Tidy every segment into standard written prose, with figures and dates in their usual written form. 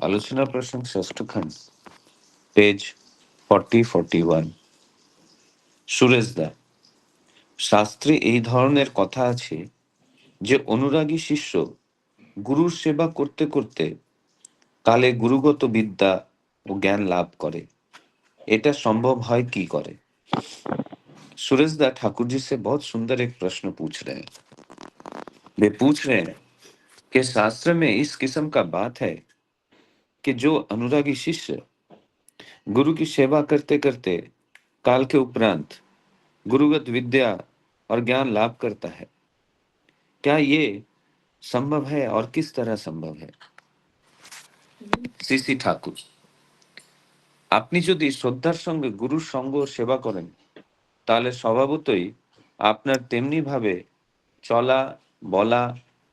আলোচনা প্রসঙ্গ ষষ্ঠ খণ্ড পেজ 40-41। সুরেশ দা, শাস্ত্রে এই ধরনের কথা আছে যে অনুরাগী শিষ্য গুরুর সেবা করতে করতে কালে গুরুগত বিদ্যা ও জ্ঞান লাভ করে। এটা সম্ভব হয় কি করে? सुरेश दा ठाकुर जी से बहुत सुंदर एक प्रश्न पूछ रहे हैं। वे पूछ रहे हैं कि शास्त्र में इस किस्म का बात है कि जो अनुरागी शिष्य गुरु की सेवा करते करते काल के उपरांत गुरुगत विद्या और ज्ञान लाभ करता है, क्या ये संभव है और किस तरह संभव है? শ্রী ঠাকুর, আপনি যদি শ্রদ্ধার সঙ্গে গুরুর সঙ্গ ও সেবা করেন তাহলে স্বভাবতই আপনার তেমনি ভাবে চলা, বলা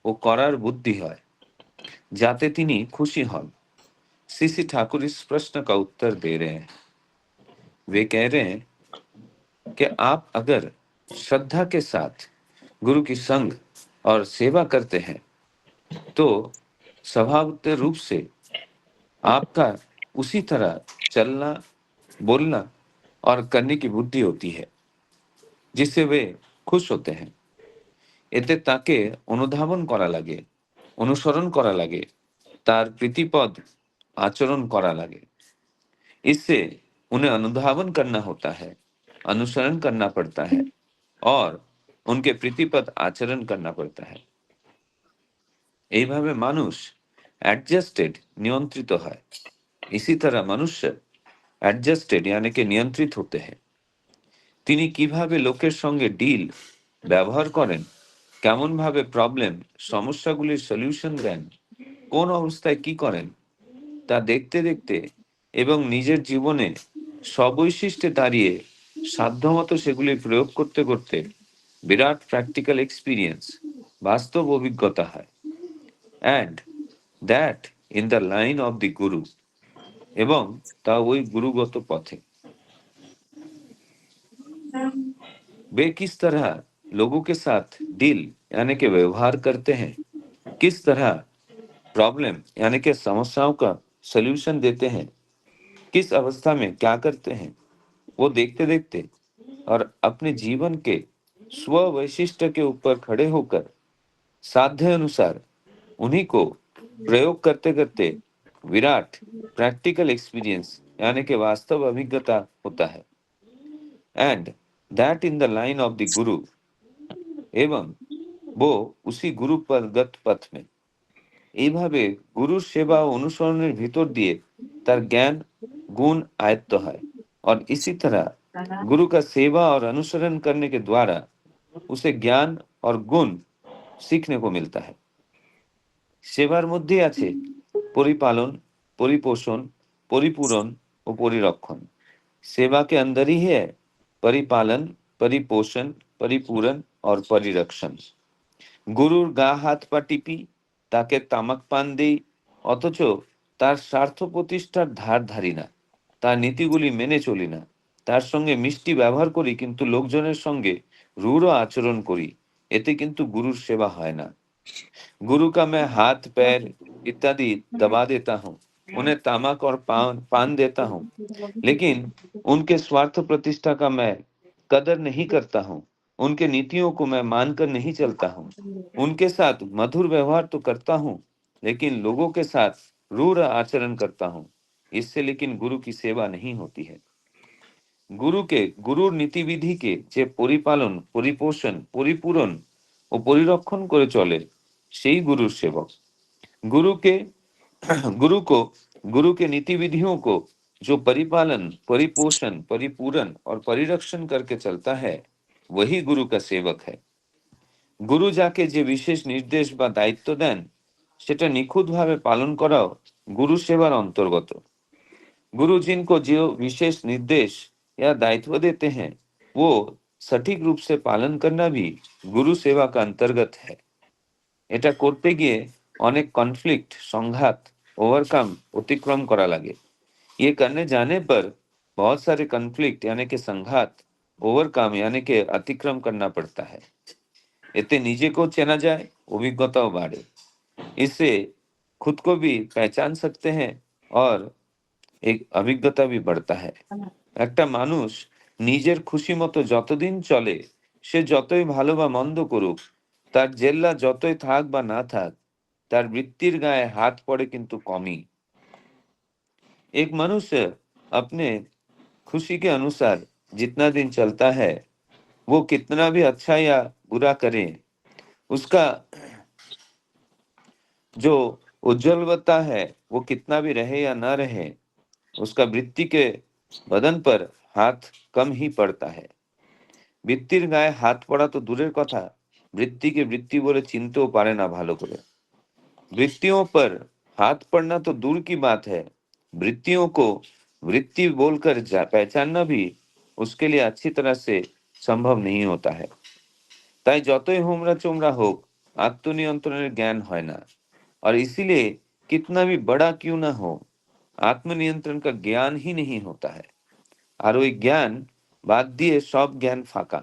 ও করার বুদ্ধি হয় যাতে তিনি खुशी হন। सीसी ठाकुर इस प्रश्न का उत्तर दे रहे हैं। वे कह रहे हैं कि आप अगर श्रद्धा के साथ गुरु की संग और सेवा करते हैं तो स्वभावत रूप से आपका उसी तरह चलना, बोलना और करने की बुद्धि होती है जिससे वे खुश होते हैं। এতে তাকে অনুধাবন করা লাগে, অনুসরণ করা লাগে, তার প্রীতিপদ आचरण करा लगे। इससे उन्हें अनुधावन करना होता है, अनुसरण करना पड़ता है और उनके प्रीतिपद आचरण करना पड़ता है। এইভাবে মানুষ एडजस्टेड नियंत्रित হয়। इसी तरह मनुष्य एडजस्टेड यानी कि नियंत्रित होते हैं। তিনি কিভাবে লোকের সঙ্গে ডিল ব্যবহার করেন, কেমন ভাবে প্রবলেম সমস্যাগুলির সলিউশন দেন, কোন অবস্থায় কি করেন তা দেখতে দেখতে এবং নিজের জীবনে সবৈশিষ্ট্যে দাঁড়িয়ে সাধ্যমতো সেগুলি প্রয়োগ করতে করতে বিরাট প্র্যাকটিক্যাল এক্সপিরিয়েন্স, বাস্তব অভিজ্ঞতা হয়। And that in the line of the গুরু, এবং তা ওই গুরুগত পথে। वे किस तरह लोगों के साथ डील यानी कि व्यवहार करते हैं, किस तरह प्रॉब्लम यानी कि समस्याओं का सल्यूशन देते हैं, किस अवस्था में क्या करते हैं, वो देखते देखते और अपने जीवन के स्व वैशिष्ट्य के ऊपर खड़े होकर साध्य अनुसार उन्हीं को प्रयोग करते करते विराट प्रैक्टिकल एक्सपीरियंस यानी कि वास्तव अभिज्ञता होता है। And that in the line of the गुरु, एवं वो उसी गुरु पर गत पथ में। এইভাবে গুরুর সেবা ও অনুসরণের ভিতর দিয়ে তার জ্ঞান गुण आयत्त है और इसी तरह गुरु का सेवा और अनुसरण करने के द्वारा उसे ज्ञान और गुण सीखने को मिलता है। সেবার মধ্যে আছে परिपालन, परिपोषण, परिपूरण और परिरक्षण। सेवा के अंदर ही है परिपालन, परिपोषण, परिपूरण और परिरक्षण। গুরুর গা হাত পা টিপি, তাকে তামাক পান দেই, অথচ তার স্বার্থ প্রতিষ্ঠার ধার ধারি না, তার নীতিগুলি মেনে চলি না, তার সঙ্গে মিষ্টি ব্যবহার করি কিন্তু লোকজনের সঙ্গে রূঢ় আচরণ করি, এতে কিন্তু গুরুর সেবা হয় না। गुरु का मैं हाथ पैर इत्यादि दबा देता हूँ, उन्हें तामक और पान देता हूँ, लेकिन उनके स्वार्थ प्रतिष्ठा का मैं कदर नहीं करता हूँ, उनके नीतियों को मैं मानकर नहीं चलता हूँ, उनके साथ मधुर व्यवहार तो करता हूँ लेकिन लोगों के साथ रूढ़ आचरण करता हूँ, इससे लेकिन गुरु की सेवा नहीं होती है। গুরুকে গুরুর নীতিবিধি কে যে পরিপালন, পরিপোষণ, পরিপূরণ ও পরিরক্ষণ করে চলে সেই গুরুর সেবক। गुरु के गुरु को गुरु के नीति विधियों को जो परिपालन, परिपोषण, परिपूरण और परिरक्षण करके चलता है वही गुरु का सेवक है। गुरु যাকে যে বিশেষ নির্দেশ বা দায়িত্ব দেন সেটা নিখুঁতভাবে পালন করাও गुरु সেবার অন্তর্গত। गुरु जिनको जो विशेष निर्देश या दायित्व देते हैं वो सटीक रूप से पालन करना भी गुरु सेवा का अंतर्गत है। এটা করতে গিয়ে অনেক कॉन्फ्लिक्ट, संघात, ओवरकम, अतिक्रम करा लगे। ये करने जाने पर बहुत सारे कॉन्फ्लिक्ट यानी कि संघात, ओवरकम यानी कि अतिक्रम करना पड़ता है। এতে নিজেকেও চেনা যায়, অভিজ্ঞতাও বাড়ে। इससे खुद को भी पहचान सकते हैं और एक अभिज्ञता भी बढ़ता है। একটা মানুষ নিজের খুশি মতো যতদিন চলে, সে যতই ভালো বা মন্দ করুক, তার জেল্লা যতই থাক বা না থাক, তার বৃত্তির গায়ে हाथ पड़े किंतु कम ही। एक मनुष्य अपने खुशी के अनुसार जितना दिन चलता है, वो कितना भी अच्छा या बुरा करे, उसका जो उज्ज्वलता है, वो कितना भी रहे या ना रहे, उसका वृत्ति के बदन पर हाथ कम ही पड़ता है। বৃত্তির গায়ে হাত পড়া তো দূরের কথা, বৃত্তিকে বৃত্তি বলে চিনতেও পারে না ভালো করে। वृत्तियों पर हाथ पड़ना तो दूर की बात है, वृत्तियों को वृत्ति बोलकर पहचानना भी उसके लिए अच्छी तरह से संभव नहीं होता है। তাই যতই হোমরা চোমরা হোক, আত্মনিয়ন্ত্রণের জ্ঞান হয় না। और इसीलिए कितना भी बड़ा क्यों ना हो, आत्मनियंत्रण का ज्ञान ही नहीं होता है। और वही ज्ञान बात दिए सब ज्ञान फाका,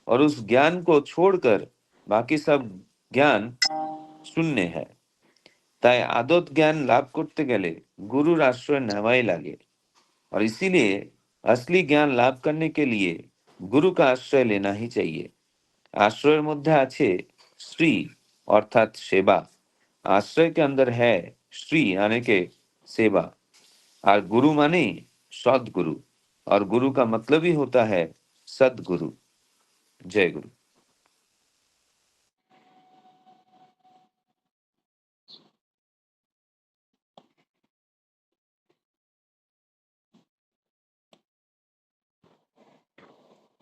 और उस ज्ञान को छोड़कर बाकी सब ज्ञान शून्य है। তাই আদত জ্ঞান লাভ করতে গেলে गुरुर आश्रय नेवाई लागे, और इसीलिए असली ज्ञान लाभ करने के लिए गुरु का आश्रय लेना ही चाहिए। आश्रय मध्य आछे श्री अर्थात सेवा। आश्रय के अंदर है श्री यानी के सेवा, और गुरु माने सदगुरु, और गुरु का मतलब ही होता है सदगुरु। जय गुरु।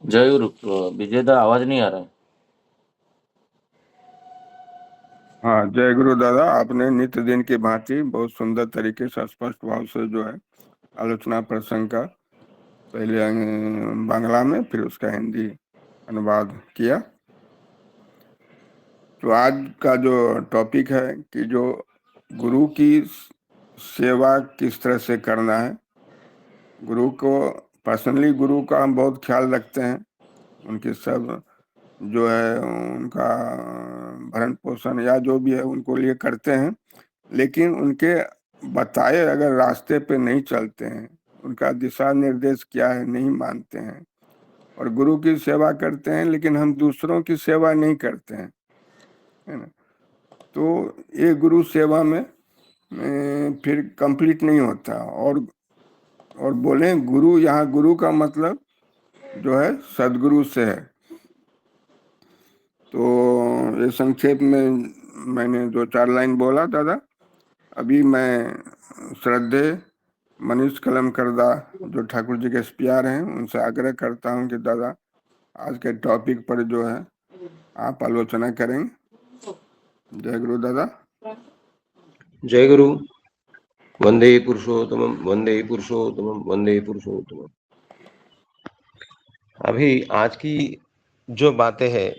जय गुरु। विजय दा आवाज नहीं आ रहा है। हाँ, जय गुरु दादा। आपने नित्य दिन की भांति बहुत सुंदर तरीके से स्पष्ट भाव से जो है आलोचना प्रसंग का पहले बांग्ला में फिर उसका हिंदी अनुवाद किया। तो आज का जो टॉपिक है कि जो गुरु की सेवा किस तरह से करना है। गुरु को पर्सनली गुरु का हम बहुत ख्याल रखते हैं, उनके सब जो है उनका भरण पोषण या जो भी है उनको लिए करते हैं, लेकिन उनके बताए अगर रास्ते पे नहीं चलते हैं, उनका दिशा निर्देश क्या है नहीं मानते हैं, और गुरु की सेवा करते हैं लेकिन हम दूसरों की सेवा नहीं करते हैं, है ना। तो ये गुरु सेवा में फिर कंप्लीट नहीं होता। और बोले गुरु, यहाँ गुरु का मतलब जो है सदगुरु से है। तो ये संक्षेप में मैंने 2-4 लाइन बोला दादा। अभी मैं श्रद्धे मनीष कलमकरदा जो ठाकुर जी के प्यार हैं उनसे आग्रह करता हूं कि दादा आज के टॉपिक पर जो है आप आलोचना करेंगे। जय गुरु दादा। जय गुरु। वंदे पुरुषोत्तमम वंदे पुरुषोत्तमम वंदे पुरुषोत्तमम। अभी आज की जो बातें हैं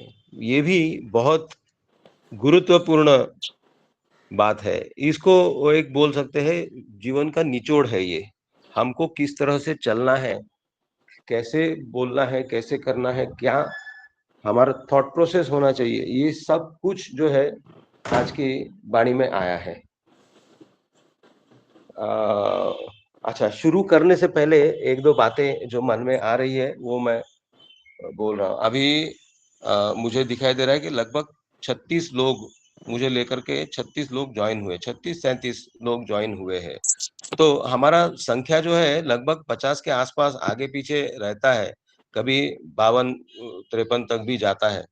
ये भी बहुत गुरुत्वपूर्ण बात है। इसको वो एक बोल सकते हैं जीवन का निचोड़ है। ये हमको किस तरह से चलना है, कैसे बोलना है, कैसे करना है, क्या हमारा थॉट प्रोसेस होना चाहिए, ये सब कुछ जो है आज की वाणी में आया है। अच्छा, शुरू करने से पहले एक दो बातें जो मन में आ रही है वो मैं बोल रहा हूँ। अभी मुझे दिखाई दे रहा है कि लगभग 36 लोग मुझे लेकर के 36 लोग ज्वाइन हुए, 36-37 लोग ज्वाइन हुए हैं। तो हमारा संख्या जो है लगभग 50 के आसपास आगे पीछे रहता है, कभी 52-53 तक भी जाता है।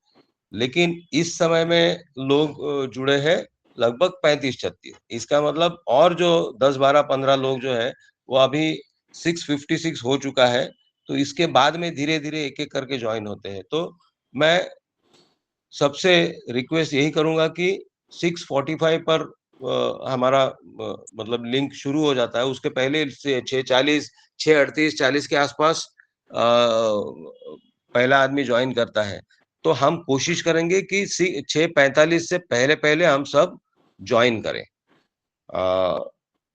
लेकिन इस समय में लोग जुड़े हैं लगभग 35-36। इसका मतलब और जो 10-12-15 लोग जो है वो अभी 656 हो चुका है। तो इसके बाद में धीरे धीरे एक एक करके ज्वाइन होते हैं। तो मैं सबसे रिक्वेस्ट यही करूंगा कि 6:45 पर हमारा मतलब लिंक शुरू हो जाता है। उसके पहले से 6:40 6:38 40 के आसपास पहला आदमी ज्वाइन करता है। तो हम कोशिश करेंगे कि 6:45 से पहले पहले हम सब ज्वाइन करें।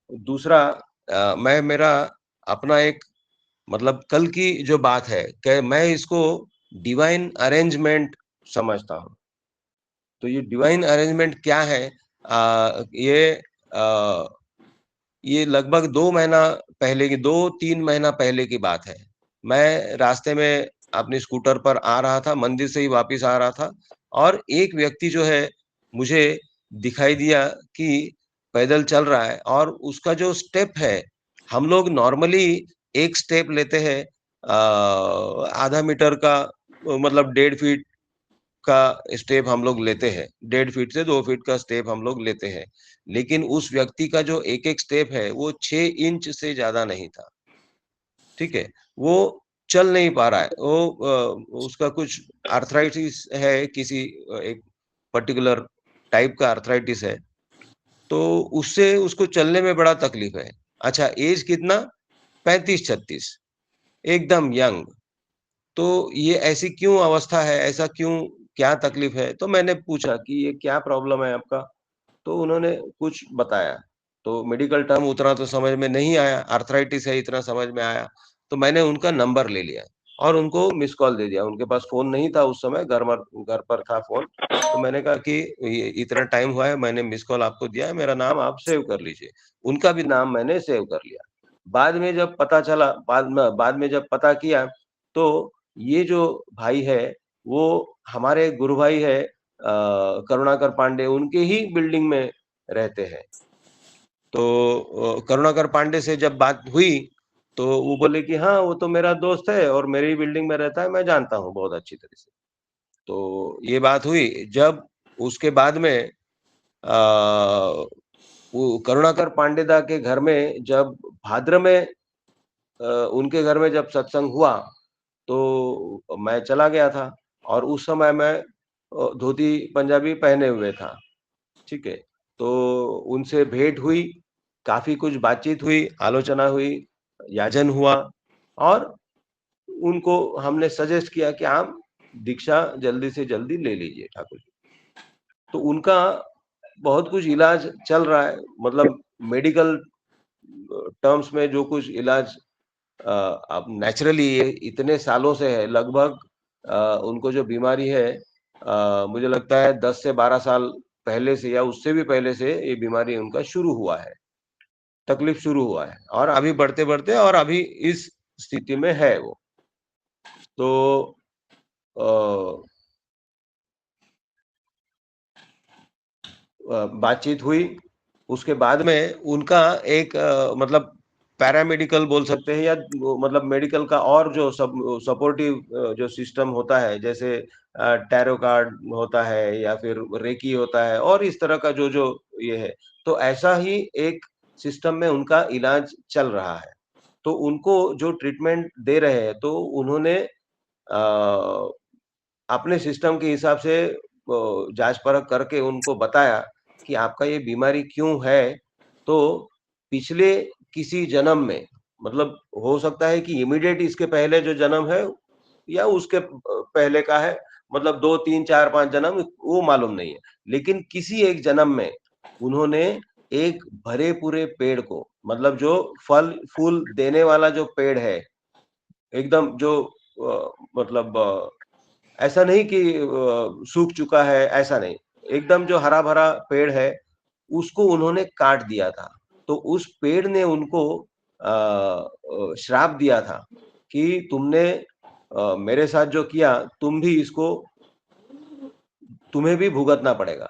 दूसरा, मैं मेरा अपना एक मतलब कल की जो बात है कि मैं इसको डिवाइन अरेंजमेंट समझता हूँ। तो ये डिवाइन अरेंजमेंट क्या है? ये ये लगभग 2-3 महीना पहले की बात है। मैं रास्ते में अपने स्कूटर पर आ रहा था, मंदिर से ही वापस आ रहा था और एक व्यक्ति जो है मुझे दिखाई दिया कि पैदल चल रहा है और उसका जो स्टेप है, हम लोग नॉर्मली एक स्टेप लेते हैं आधा मीटर का, मतलब 1.5 फीट का स्टेप हम लोग लेते हैं, 1.5 फीट से 2 फीट का स्टेप हम लोग लेते हैं। लेकिन उस व्यक्ति का जो एक-एक स्टेप है, वो 6 इंच से ज़्यादा नहीं था, ठीक है? वो चल नहीं पा रहा है, उसका कुछ आर्थराइटिस है, किसी एक पर्टिकुलर टाइप का आर्थराइटिस है, तो उससे उसको चलने में बड़ा तकलीफ है। अच्छा, ऐज कितना? 35-36, एकदम यंग। तो ये ऐसी क्यों अवस्था है? ऐसा क्यों, क्या तकलीफ है? तो मैंने पूछा कि ये क्या प्रॉब्लम है आपका? तो उन्होंने कुछ बताया। तो मेडिकल टर्म उतना तो समझ में नहीं आया, आर्थराइटिस है इतना समझ में आया। तो मैंने उनका नंबर ले लिया और उनको मिस्ड कॉल दे दिया। उनके पास फ़ोन नहीं था उस समय, घर पर था फ़ोन। तो मैंने कहा कि ये इतना टाइम हुआ है, मैंने मिस्ड कॉल आपको दिया है, मेरा नाम आप सेव कर लीजिए। उनका भी नाम मैंने सेव कर लिया। बाद में जब पता किया, तो ये जो भाई है, वो हमारे गुरु भाई है, करुणाकर पांडे, उनके ही बिल्डिंग में रहते हैं। तो करुणाकर पांडे से जब बात हुई, तो वो बोले कि हाँ, वो तो मेरा दोस्त है और मेरी ही बिल्डिंग में रहता है, मैं जानता हूँ बहुत अच्छी तरह से। तो ये बात हुई। जब उसके बाद में वो करुणाकर पांडेदा के घर में जब भाद्र में उनके घर में जब सत्संग हुआ, तो मैं चला गया था और उस समय मैं धोती पंजाबी पहने हुए था, ठीक है? तो उनसे भेंट हुई, काफ़ी कुछ बातचीत हुई, आलोचना हुई, याजन हुआ और उनको हमने सजेस्ट किया कि आप दीक्षा जल्दी से जल्दी ले लीजिए ठाकुर जी। तो उनका बहुत कुछ इलाज चल रहा है, मतलब मेडिकल टर्म्स में जो कुछ इलाज अब नेचुरली ये इतने सालों से है, लगभग उनको जो बीमारी है, मुझे लगता है 10 से 12 साल पहले से या उससे भी पहले से ये बीमारी उनका शुरू हुआ है, तकलीफ शुरू हुआ है और अभी बढ़ते-बढ़ते और अभी इस स्थिति में है वो। तो अ बातचीत हुई, उसके बाद में उनका एक मतलब पैरामेडिकल बोल सकते हैं या वो मतलब मेडिकल का और जो सपोर्टिव जो सिस्टम होता है, जैसे टैरो कार्ड होता है या फिर रेकी होता है और इस तरह का जो-जो ये है, तो ऐसा ही एक सिस्टम में उनका इलाज चल रहा है। तो उनको जो ट्रीटमेंट दे रहे हैं, तो उन्होंने अपने सिस्टम के हिसाब से जाँच-परख करके उनको बताया कि आपका ये बीमारी क्यों है, तो पिछले किसी जन्म में, मतलब हो सकता है कि इमीडिएट इसके पहले जो जन्म है या उसके पहले का है, मतलब 2, 3, 4, 5 जन्म वो मालूम नहीं है। लेकिन किसी एक जन्म में उन्होंने एक भरे पूरे पेड़ को, मतलब जो फल-फूल देने वाला जो पेड़ है, एकदम जो मतलब ऐसा नहीं कि सूख चुका है, ऐसा नहीं। एकदम जो हरा-भरा पेड़ है, उसको उन्होंने काट दिया था। तो उस पेड़ ने उनको श्राप दिया था कि तुमने मेरे साथ जो किया, तुम्हें भी भुगतना पड़ेगा।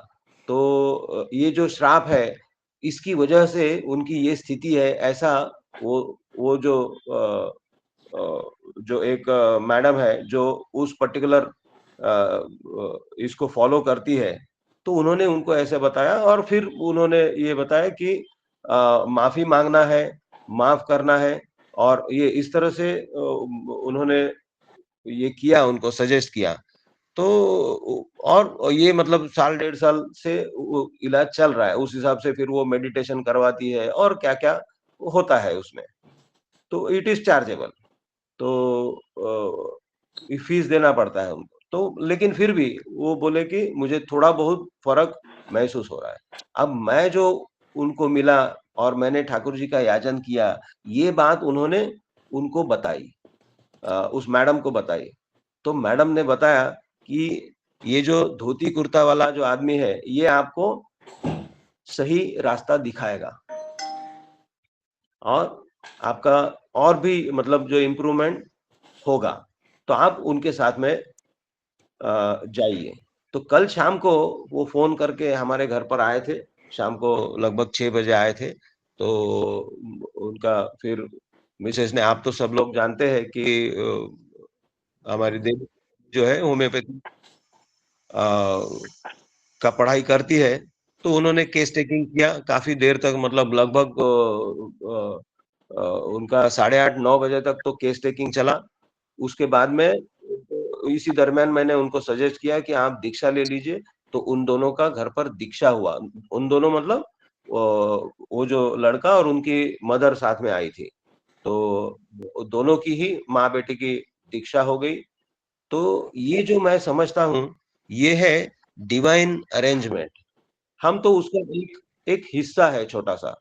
तो ये जो श्राप है, इसकी वजह से उनकी ये स्थिति है, ऐसा वो वो जो एक मैडम है जो उस पर्टिकुलर इसको फॉलो करती है, तो उन्होंने उनको ऐसे बताया और फिर उन्होंने ये बताया कि माफ़ी माँगना है, माफ़ करना है और ये इस तरह से उन्होंने ये किया, उनको सजेस्ट किया। तो और ये मतलब साल डेढ़ साल से वो इलाज चल रहा है, उस हिसाब से फिर वो मेडिटेशन करवाती है और क्या-क्या होता है उसमें। तो इट इज़ चार्जेबल। तो फीस देना पड़ता है उनको। तो लेकिन फिर भी वो बोले कि मुझे थोड़ा बहुत फ़र्क महसूस हो रहा है। अब मैं जो उनको मिला और मैंने ठाकुर जी का याचन किया, ये बात उन्होंने उनको बताई, उस मैडम को बताई। तो मैडम ने बताया कि ये जो धोती कुर्ता वाला जो आदमी है, ये आपको सही रास्ता दिखाएगा और आपका और भी मतलब जो इम्प्रूवमेंट होगा, तो आप उनके साथ में जाइए। तो कल शाम को वो फ़ोन करके हमारे घर पर आए थे, शाम को लगभग 6 बजे आए थे। तो उनका फिर मिसेज़ ने, आप तो सब लोग जानते हैं कि हमारी देवी जो है होम्योपैथी का पढ़ाई करती है, तो उन्होंने केस टेकिंग किया काफ़ी देर तक, मतलब लगभग उनका 8:30-9 बजे तक तो केस टेकिंग चला। उसके बाद में इसी दरमियान मैंने उनको सजेस्ट किया कि आप दीक्षा ले लीजिए, तो उन दोनों का घर पर दीक्षा हुआ। उन दोनों मतलब वो जो लड़का और उनकी मदर साथ में आई थी। तो दोनों की ही माँ-बेटी की दीक्षा हो गई। तो ये जो मैं समझता हूँ, ये है डिवाइन अरेंजमेंट। हम तो उसका एक एक हिस्सा है छोटा-सा।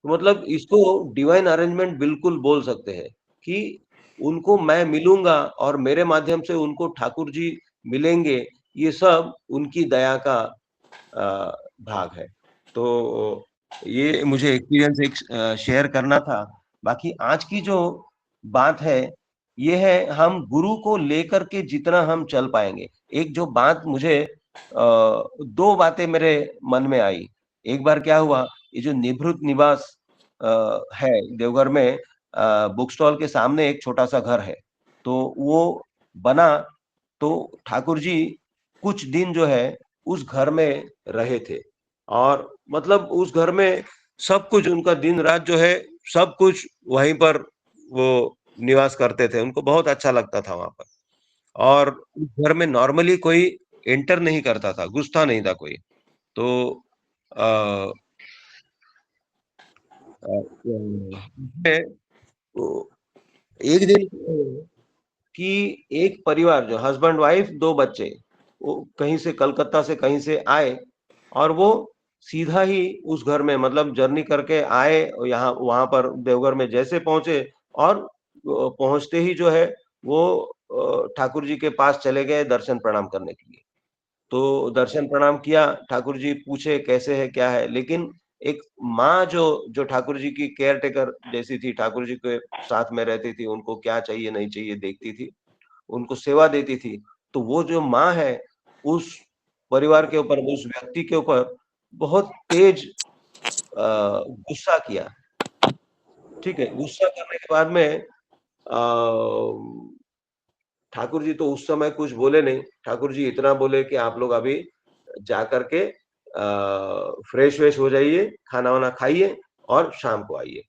मतलब इसको डिवाइन अरेंजमेंट बिल्कुल बोल सकते हैं कि उनको मैं मिलूँगा और मेरे माध्यम से उनको ठाकुर जी मिलेंगे, ये सब उनकी दया का भाग है। तो ये मुझे एक्सपीरियंस एक शेयर करना था। बाकी आज की जो बात है, ये है हम गुरु को लेकर के जितना हम चल पाएँगे। एक जो बात मुझे 2 बातें मेरे मन में आई। एक बार क्या हुआ, ये जो निभृत निवास है देवघर में, बुक स्टॉल के सामने एक छोटा-सा घर है। तो वो बना, तो ठाकुर जी कुछ दिन जो है उस घर में रहे थे और मतलब उस घर में सब कुछ उनका दिन-रात जो है सब कुछ वहीं पर वो निवास करते थे। उनको बहुत अच्छा लगता था वहाँ पर और उस घर में नॉर्मली कोई एंटर नहीं करता था, घुसता नहीं था कोई। तो अ उसमें वो एक दिन कि एक परिवार जो हस्बैंड वाइफ 2 बच्चे, वो कहीं से कलकत्ता से कहीं से आए और वो सीधा ही उस घर में मतलब जर्नी करके आए यहाँ वहाँ पर देवघर में जैसे पहुँचे और पहुँचते ही जो है वो ठाकुर जी के पास चले गए दर्शन प्रणाम करने के लिए। तो दर्शन प्रणाम किया, ठाकुर जी पूछे कैसे है, क्या है? लेकिन एक माँ जो जो ठाकुर जी की केयर टेकर जैसी थी, ठाकुर जी के साथ में रहती थी, उनको क्या चाहिए, नहीं चाहिए देखती थी, उनको सेवा देती थी। तो वो जो माँ है, उस परिवार के ऊपर, उस व्यक्ति के ऊपर बहुत तेज गुस्सा किया, ठीक है? गुस्सा करने के बाद में ठाकुर जी तो उस समय कुछ बोले नहीं। ठाकुर जी इतना बोले कि आप लोग अभी जाकर के फ्रेश-व्रेश हो जाइए, खाना-वाना खाइए और शाम को आइए।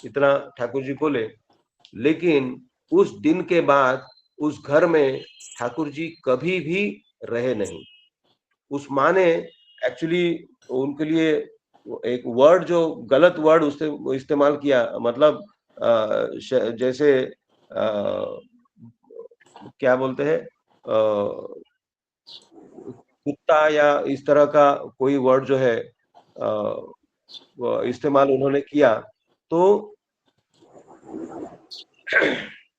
इतना ठाकुर जी बोले। लेकिन उस दिन के बाद उस घर में ठाकुर जी कभी भी रहे नहीं। उस माँ ने एक्चुअली उनके लिए वो एक वर्ड जो गलत वर्ड उसने वो इस्तेमाल किया, मतलब श जैसे क्या बोलते हैं कुत्ता या इस तरह का कोई वर्ड जो है वो इस्तेमाल उन्होंने किया। तो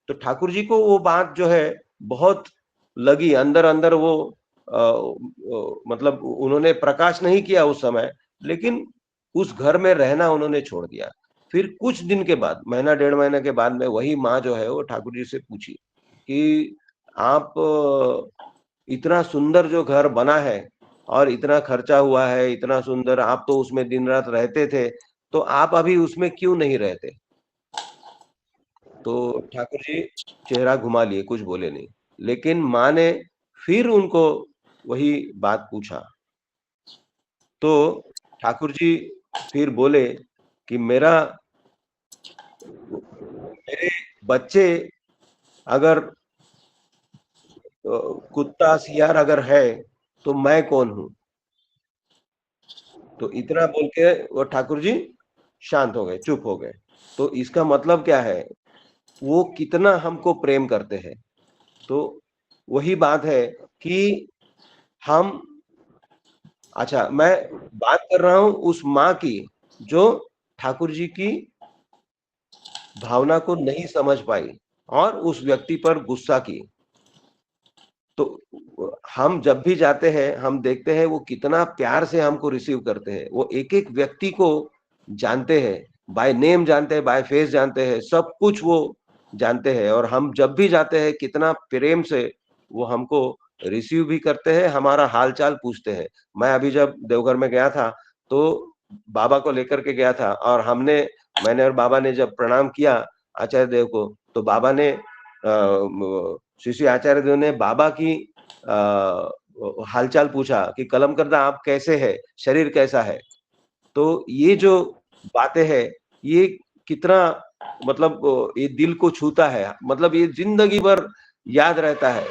तो ठाकुर जी को वो बात जो है बहुत लगी, अंदर-अंदर वो मतलब उन्होंने प्रकाश नहीं किया उस समय, लेकिन उस घर में रहना उन्होंने छोड़ दिया। फिर कुछ दिन के बाद, महीना डेढ़ महीने के बाद में वही माँ जो है वो ठाकुर जी से पूछी कि आप इतना सुंदर जो घर बना है और इतना खर्चा हुआ है, इतना सुंदर, आप तो उसमें दिन-रात रहते थे, तो आप अभी उसमें क्यों नहीं रहते? तो ठाकुर जी चेहरा घुमा लिए, कुछ बोले नहीं। लेकिन माँ ने फिर उनको वही बात पूछा, तो ठाकुर जी फिर बोले कि मेरे बच्चे अगर कुत्ता, सियार अगर है, तो मैं कौन हूँ? तो इतना बोल के वो ठाकुर जी शांत हो गए, चुप हो गए। तो इसका मतलब क्या है? वो कितना हमको प्रेम करते हैं। तो वही बात है कि हम अच्छा, मैं बात कर रहा हूँ उस माँ की, जो ठाकुर जी की भावना को नहीं समझ पाई और उस व्यक्ति पर गुस्सा की। तो हम जब भी जाते हैं, हम देखते हैं वो कितना प्यार से हमको रिसीव करते हैं। वो एक-एक व्यक्ति को जानते हैं, बाय नेम जानते हैं, बाय फेस जानते हैं, सब कुछ वो जानते हैं और हम जब भी जाते हैं कितना प्रेम से वो हमको रिसीव भी करते हैं, हमारा हाल-चाल पूछते हैं। मैं अभी जब देवघर में गया था, तो बाबा को लेकर के गया था और मैंने और बाबा ने जब प्रणाम किया आचार्य देव को, तो बाबा ने श्री श्री आचार्य देव ने बाबा की हालचाल पूछा कि कलमकर्दा आप कैसे हैं? शरीर कैसा है? तो ये जो बातें हैं, ये कितना मतलब ये दिल को छूता है। मतलब ये ज़िंदगी भर याद रहता है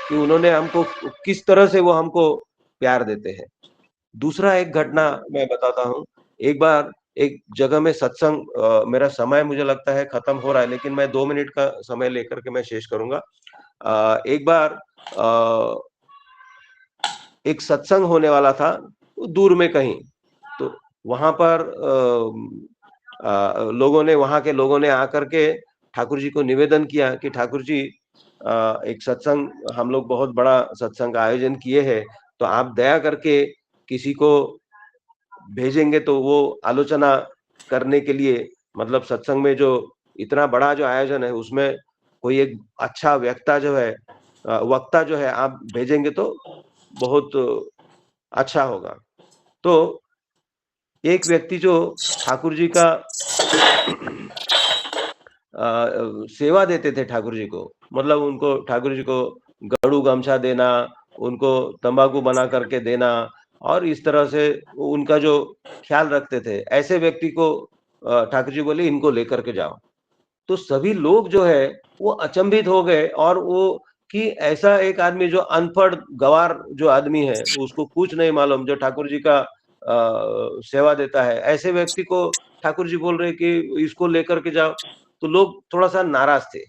कि उन्होंने हमको किस तरह से वो हमको प्यार देते हैं। दूसरा एक घटना मैं बताता हूँ। एक बार एक जगह में सत्संग मेरा समय मुझे लगता है खत्म हो रहा है, लेकिन मैं 2 मिनट का समय लेकर के मैं शेष करूँगा। एक बार एक सत्संग होने वाला था, दूर में कहीं। तो वहाँ पर वहाँ के लोगों ने आकर के ठाकुर जी को निवेदन किया कि ठाकुर जी एक सत्संग हम लोग बहुत बड़ा सत्संग का आयोजन किए हैं, तो आप दया करके किसी को भेजेंगे तो वो आलोचना करने के लिए मतलब सत्संग में जो इतना बड़ा जो आयोजन है उसमें कोई एक अच्छा वक्ता जो है आप भेजेंगे तो बहुत अच्छा होगा। तो एक व्यक्ति जो ठाकुर जी का सेवा देते थे ठाकुर जी को, मतलब उनको ठाकुर जी को गड़ू गमछा देना, उनको तंबाकू बना करके देना और इस तरह से उनका जो ख्याल रखते थे, ऐसे व्यक्ति को ठाकुर जी बोले इनको लेकर के जाओ। तो सभी लोग जो है वो अचंभित हो गए और वो कि ऐसा एक आदमी जो अनपढ़ गँवार जो आदमी है, उसको कुछ नहीं मालूम, जो ठाकुर जी का सेवा देता है, ऐसे व्यक्ति को ठाकुर जी बोल रहे हैं कि इसको लेकर के जाओ, तो लोग थोड़ा-सा नाराज़ थे।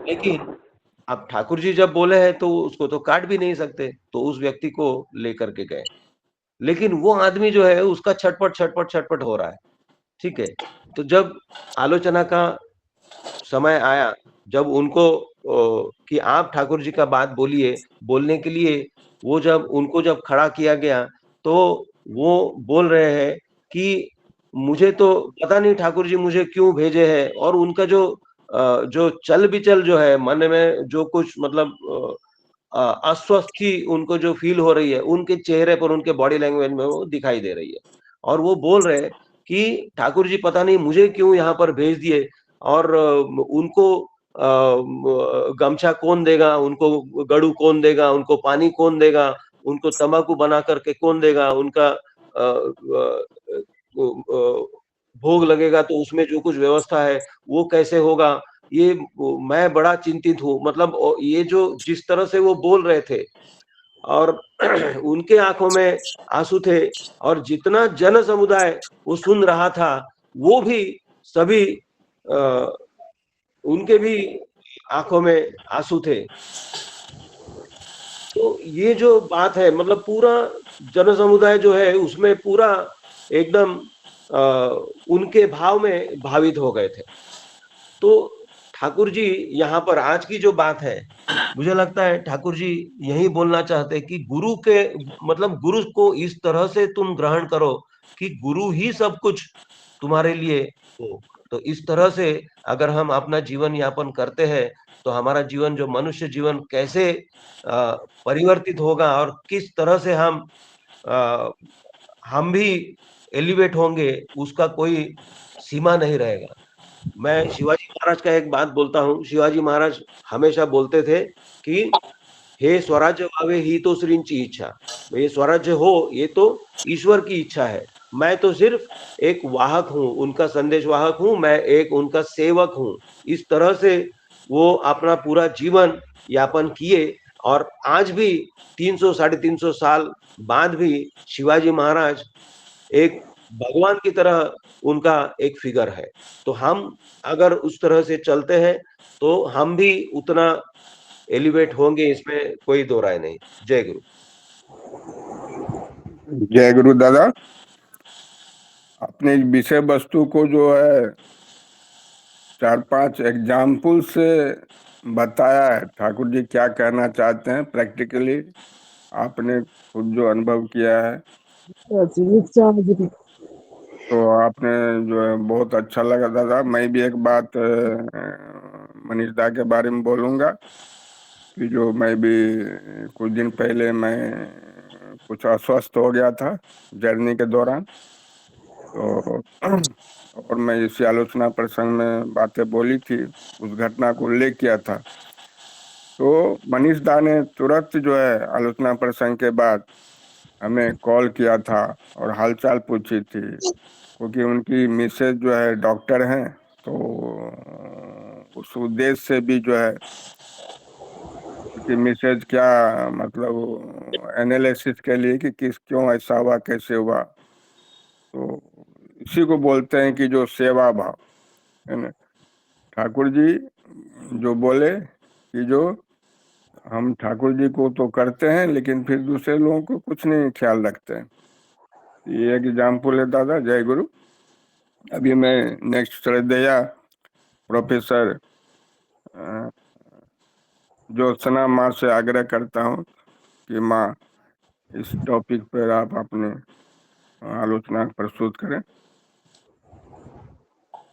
लेकिन अब ठाकुर जी जब बोले हैं तो उसको तो काट भी नहीं सकते, तो उस व्यक्ति को लेकर के गए। लेकिन वो आदमी जो है उसका छटपट, छटपट, छटपट हो रहा है, ठीक है? तो जब आलोचना का समय आया जब उनको कि आप ठाकुर जी का बात बोलिए, बोलने के लिए उनको जब खड़ा किया गया, तो वो बोल रहे हैं कि मुझे तो पता नहीं ठाकुर जी मुझे क्यों भेजे हैं और उनका जो चल-बिचल जो है मन में जो कुछ मतलब अस्वस्थी उनको जो फ़ील हो रही है, उनके चेहरे पर, उनके बॉडी लैंग्वेज में वो दिखाई दे रही है। और वो बोल रहे हैं कि ठाकुर जी पता नहीं मुझे क्यों यहाँ पर भेज दिए और उनको गमछा कौन देगा, उनको गड़ू कौन देगा, उनको पानी कौन देगा, उनको तम्बाकू बना कर के कौन देगा, उनका भोग लगेगा तो उसमें जो कुछ व्यवस्था है, वो कैसे होगा? मैं बड़ा चिंतित हूँ। मतलब ये जो जिस तरह से वो बोल रहे थे और उनके आँखों में आँसू थे और जितना जन समुदाय वो सुन रहा था, वो भी सभी अ, उनके भी आँखों में आँसू थे। तो ये जो बात है मतलब पूरा जन समुदाय जो है उसमें पूरा एकदम अ, उनके भाव में भावित हो गए थे। तो ठाकुर जी यहाँ पर आज की जो बात है, मुझे लगता है ठाकुर जी यही बोलना चाहते हैं कि गुरु के मतलब गुरु को इस तरह से तुम ग्रहण करो कि गुरु ही सब कुछ तुम्हारे लिए हो। तो इस तरह से अगर हम अपना जीवन यापन करते हैं, तो हमारा जीवन जो मनुष्य जीवन कैसे परिवर्तित होगा और किस तरह से अ, हम भी एलिवेट होंगे, उसका कोई सीमा नहीं रहेगा। मैं शिवाजी महाराज का एक बात बोलता हूँ, शिवाजी महाराज हमेशा बोलते थे कि हे स्वराज्य व्हावे ही तो श्रींची इच्छा। ये स्वराज्य हो, ये तो ईश्वर की इच्छा है। मैं तो सिर्फ एक वाहक हूँ, उनका संदेश वाहक हूँ, मैं एक उनका सेवक हूँ। इस तरह से वो अपना पूरा जीवन यापन किए और आज भी 300 साढ़े 300 साल बाद भी शिवाजी महाराज एक भगवान की तरह उनका एक फिगर है। तो हम अगर उस तरह से चलते हैं, तो हम भी उतना एलिवेट होंगे, इसमें कोई दो राय नहीं। जय गुरु। जय गुरु दादा। अपने विषय वस्तु को जो है 4-5 एग्जाम्पल से बताया है ठाकुर जी क्या कहना चाहते हैं प्रैक्टिकली, आपने खुद जो अनुभव किया है, तो आपने जो है बहुत अच्छा लगा दादा। मैं भी एक बात मनीष दा के बारे में बोलूँगा कि जो मैं भी कुछ दिन पहले मैं कुछ अस्वस्थ हो गया था जर्नी के दौरान, तो और मैं इसी आलोचना प्रसंग में बातें बोली थी, उस घटना को उल्लेख किया था। तो मनीष दा ने तुरंत जो है आलोचना प्रसंग के बाद हमें कॉल किया था और हालचाल पूछी थी, क्योंकि उनकी मिसेज जो है डॉक्टर हैं, तो उस उद्देश्य से भी जो है कि मिसेज क्या मतलब एनालिसिस के लिए कि किस क्यों ऐसा हुआ, कैसे हुआ, तो इसी को बोलते हैं कि जो सेवा भाव है ना। ठाकुर जी जो बोले कि जो हम ठाकुर जी को तो करते हैं लेकिन फिर दूसरे लोगों को कुछ नहीं ख्याल रखते हैं। ये एक एग्जाम्पल है दादा। जय गुरु। अभी मैं नेक्स्ट श्रद्धेया प्रोफेसर ज्योत्सना माँ से आग्रह करता हूँ कि माँ इस टॉपिक पर आप अपने आलोचना प्रस्तुत करें।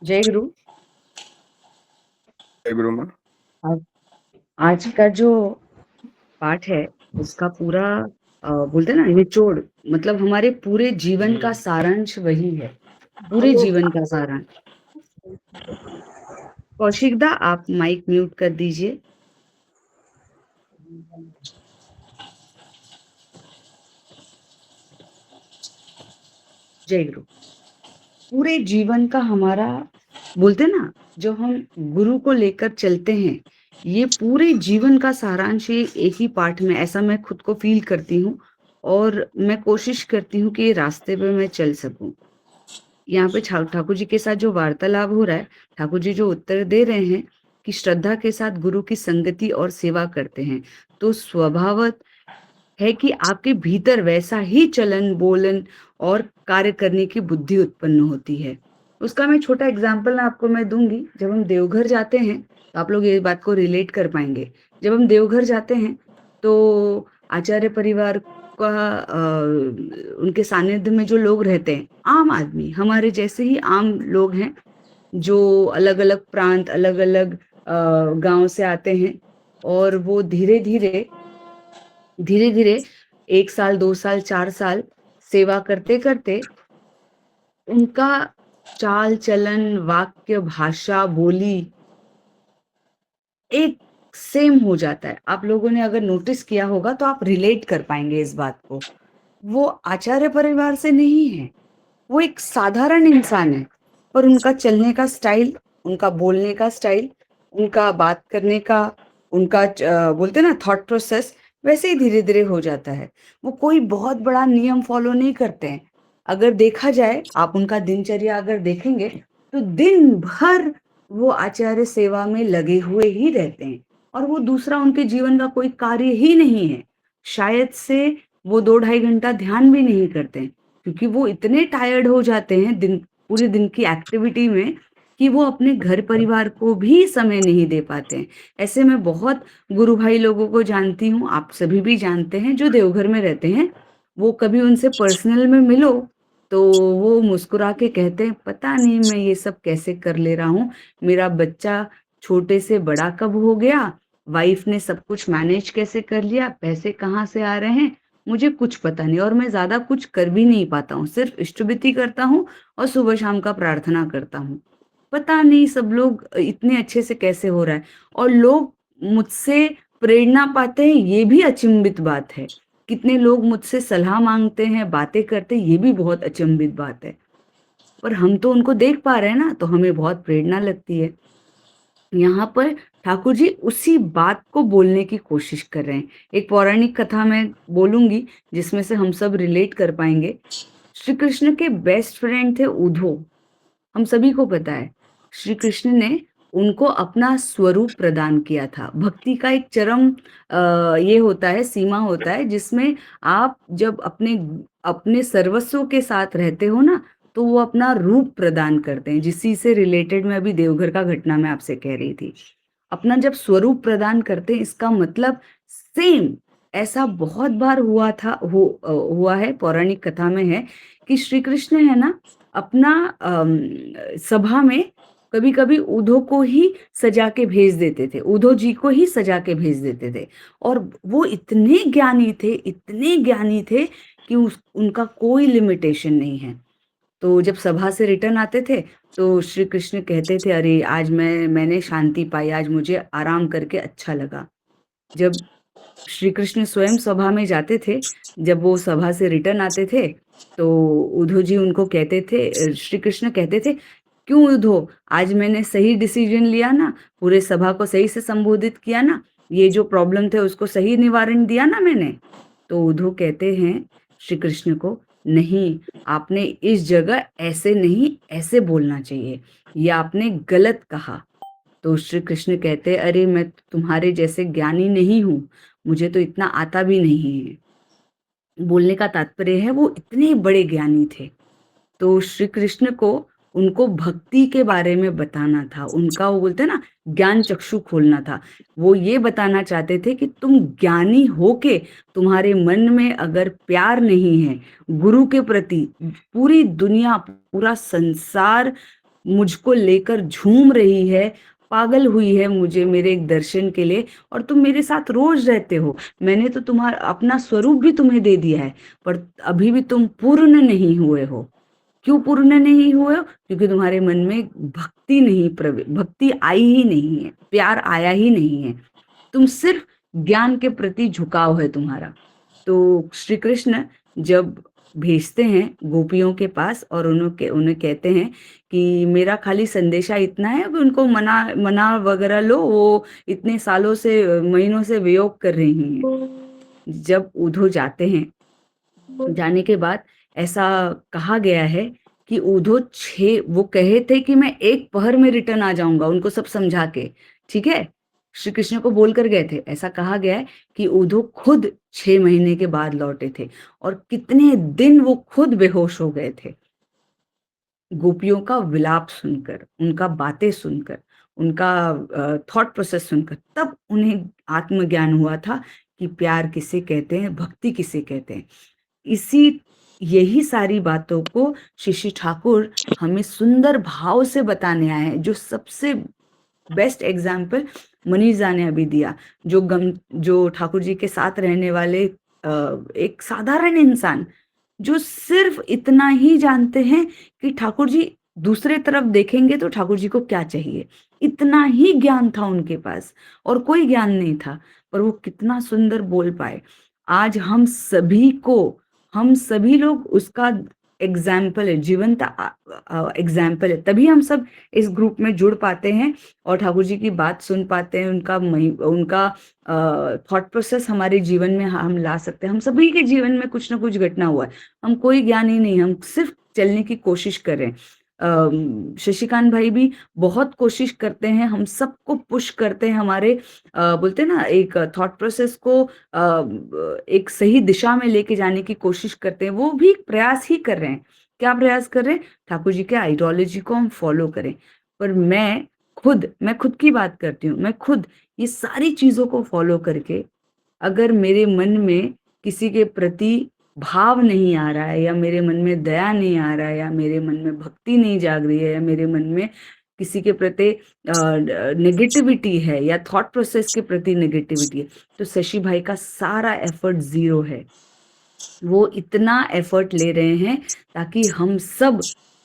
जय गुरु। जय गुरु माँ। अब आज का जो पाठ है उसका पूरा बोलते हैं ना निचोड़, मतलब हमारे पूरे जीवन का सारांश वही है, पूरे जीवन का सारांश। कौशिक दा आप माइक म्यूट कर दीजिए। जय गुरु। पूरे जीवन का हमारा बोलते ना, जो हम गुरु को लेकर चलते हैं, ये पूरे जीवन का सारांश ये एक ही पाठ में, ऐसा मैं खुद को फील करती हूँ और मैं कोशिश करती हूँ कि ये रास्ते पे मैं चल सकूं। यहाँ पे ठाकुर जी के साथ जो वार्तालाप हो रहा है, ठाकुर जी जो उत्तर दे रहे हैं कि श्रद्धा के साथ गुरु की संगति और सेवा करते हैं, तो स्वभावत है कि आपके भीतर वैसा ही चलन बोलन और कार्य करने की बुद्धि उत्पन्न होती है। उसका मैं छोटा एग्जाम्पल आपको मैं दूंगी। जब हम देवघर जाते हैं तो आप लोग ये बात को रिलेट कर पाएंगे। जब हम देवघर जाते हैं तो आचार्य परिवार का उनके सानिध्य में जो लोग रहते हैं, आम आदमी हमारे जैसे ही आम लोग हैं, जो अलग अलग प्रांत अलग अलग गांव से आते हैं, और वो धीरे धीरे 1 साल 2 साल 4 साल सेवा करते करते उनका चाल चलन वाक्य भाषा बोली एक सेम हो जाता है। आप लोगों ने अगर नोटिस किया होगा तो आप रिलेट कर पाएंगे इस बात को। वो आचार्य परिवार से नहीं है, वो एक साधारण इंसान है, पर उनका चलने का स्टाइल, उनका बोलने का स्टाइल, उनका बात करने का, उनका बोलते ना थॉट प्रोसेस वैसे ही धीरे धीरे हो जाता है। वो कोई बहुत बड़ा नियम फॉलो नहीं करते हैं। अगर देखा जाए, आप उनका दिनचर्या अगर देखेंगे तो दिन भर वो आचार्य सेवा में लगे हुए ही रहते हैं और वो दूसरा उनके जीवन का कोई कार्य ही नहीं है। शायद से वो 2 ढाई घंटा ध्यान भी नहीं करते हैं, क्योंकि वो इतने टायर्ड हो जाते हैं पूरे दिन की एक्टिविटी में कि वो अपने घर परिवार को भी समय नहीं दे पाते हैं। ऐसे में बहुत गुरु भाई लोगों को जानती हूँ, आप सभी भी जानते हैं, जो देवघर में रहते हैं। वो कभी उनसे पर्सनल में मिलो तो वो मुस्कुरा के कहते हैं, पता नहीं मैं ये सब कैसे कर ले रहा हूँ, मेरा बच्चा छोटे से बड़ा कब हो गया, वाइफ ने सब कुछ मैनेज कैसे कर लिया, पैसे कहाँ से आ रहे हैं, मुझे कुछ पता नहीं, और मैं ज्यादा कुछ कर भी नहीं पाता हूँ, सिर्फ इष्टभृति करता हूँ और सुबह शाम का प्रार्थना करता हूँ। पता नहीं सब लोग इतने अच्छे से कैसे हो रहा है, और लोग मुझसे प्रेरणा पाते हैं, ये भी अचंभित बात है। कितने लोग मुझसे सलाह मांगते हैं, बातें करते हैं, ये भी बहुत अचंभित बात है। पर हम तो उनको देख पा रहे हैं ना, तो हमें बहुत प्रेरणा लगती है। यहाँ पर ठाकुर जी उसी बात को बोलने की कोशिश कर रहे हैं। एक पौराणिक कथा मैं बोलूंगी जिसमें से हम सब रिलेट कर पाएंगे। श्री कृष्ण के बेस्ट फ्रेंड थे उद्धव, हम सभी को पता है। श्री कृष्ण ने उनको अपना स्वरूप प्रदान किया था। भक्ति का एक चरम ये होता है, सीमा होता है, जिसमें आप जब अपने अपने सर्वस्व के साथ रहते हो ना, तो वो अपना रूप प्रदान करते हैं। जिसी से रिलेटेड मैं अभी देवघर का घटना मैं आपसे कह रही थी। अपना जब स्वरूप प्रदान करते हैं, इसका मतलब सेम ऐसा बहुत बार हुआ है, पौराणिक कथा में है कि श्री कृष्ण है ना अपना सभा में कभी-कभी उद्धव को ही सजा के भेज देते थे, उद्धव जी को ही सजा के भेज देते थे। और वो इतने ज्ञानी थे कि उनका कोई लिमिटेशन नहीं है। तो जब सभा से रिटर्न आते थे तो श्री कृष्ण कहते थे, अरे आज मैंने शांति पाई, आज मुझे आराम करके अच्छा लगा। जब श्री कृष्ण स्वयं सभा में जाते थे, जब वो सभा से रिटर्न आते थे तो उद्धव जी उनको कहते थे, श्री कृष्ण कहते थे, क्यों उद्धव, आज मैंने सही डिसीजन लिया ना, पूरे सभा को सही से संबोधित किया ना, ये जो प्रॉब्लम थे उसको सही निवारण दिया ना मैंने। तो उद्धव कहते हैं श्री कृष्ण को, नहीं, आपने इस जगह ऐसे नहीं, ऐसे बोलना चाहिए, ये आपने गलत कहा। तो श्री कृष्ण कहते हैं, अरे मैं तुम्हारे जैसे ज्ञानी नहीं हूं, मुझे तो इतना आता भी नहीं है। बोलने का तात्पर्य है वो इतने बड़े ज्ञानी थे। तो श्री कृष्ण को उनको भक्ति के बारे में बताना था, उनका वो बोलते हैं ना ज्ञान चक्षु खोलना था। वो ये बताना चाहते थे कि तुम ज्ञानी होके तुम्हारे मन में अगर प्यार नहीं है गुरु के प्रति, पूरी दुनिया पूरा संसार मुझको लेकर झूम रही है, पागल हुई है मुझे मेरे एक दर्शन के लिए, और तुम मेरे साथ रोज रहते हो, मैंने तो तुम्हारा अपना स्वरूप भी तुम्हें दे दिया है, पर अभी भी तुम पूर्ण नहीं हुए हो। क्यों पूर्ण नहीं हुए हो? क्योंकि तुम्हारे मन में भक्ति आई ही नहीं है, प्यार आया ही नहीं है, तुम सिर्फ ज्ञान के प्रति झुकाव है तुम्हारा। तो श्री कृष्ण जब भेजते हैं गोपियों के पास और उन्हें कहते हैं कि मेरा खाली संदेशा इतना है कि उनको मना वगैरह लो, वो इतने सालों से महीनों से वियोग कर रही हैं। जब उद्धव जाते हैं, जाने के बाद ऐसा कहा गया है कि उद्धव वो कहे थे कि मैं 1 पहर में रिटर्न आ जाऊंगा, उनको सब समझा के, ठीक है, श्री कृष्ण को बोल कर गए थे। ऐसा कहा गया है कि उद्धव खुद 6 महीने के बाद लौटे थे और कितने दिन वो खुद बेहोश हो गए थे गोपियों का विलाप सुनकर, उनका बातें सुनकर, उनका थॉट प्रोसेस सुनकर। तब उन्हें आत्मज्ञान हुआ था कि प्यार किसे कहते हैं, भक्ति किसे कहते हैं। यही सारी बातों को शिशि ठाकुर हमें सुंदर भाव से बताने आए हैं। जो सबसे बेस्ट एग्जाम्पल मनीषा ने अभी दिया, जो ठाकुर जी के साथ रहने वाले एक साधारण इंसान, जो सिर्फ इतना ही जानते हैं कि ठाकुर जी दूसरे तरफ देखेंगे तो ठाकुर जी को क्या चाहिए, इतना ही ज्ञान था उनके पास और कोई ज्ञान नहीं था, पर वो कितना सुंदर बोल पाए। आज हम सभी लोग उसका एग्जाम्पल है, जीवंत एग्जाम्पल है, तभी हम सब इस ग्रुप में जुड़ पाते हैं और ठाकुर जी की बात सुन पाते हैं, उनका थॉट प्रोसेस हमारे जीवन में हम ला सकते हैं। हम सभी के जीवन में कुछ ना कुछ घटना हुआ है, हम कोई ज्ञान ही नहीं, हम सिर्फ चलने की कोशिश करें। शशिकांत भाई भी बहुत कोशिश करते हैं, हम सबको पुश करते हैं, हमारे बोलते हैं ना एक थॉट प्रोसेस को एक सही दिशा में लेके जाने की कोशिश करते हैं। वो भी प्रयास ही कर रहे हैं। क्या प्रयास कर रहे हैं? ठाकुर जी के आइडियोलॉजी को हम फॉलो करें। पर मैं खुद की बात करती हूँ, मैं खुद ये सारी चीजों को फॉलो करके अगर मेरे मन में किसी के प्रति भाव नहीं आ रहा है, या मेरे मन में दया नहीं आ रहा है, या मेरे मन में भक्ति नहीं जाग रही है, या मेरे मन में किसी के प्रति नेगेटिविटी है या थॉट प्रोसेस के प्रति नेगेटिविटी है, तो शशि भाई का सारा एफर्ट 0 है। वो इतना एफर्ट ले रहे हैं ताकि हम सब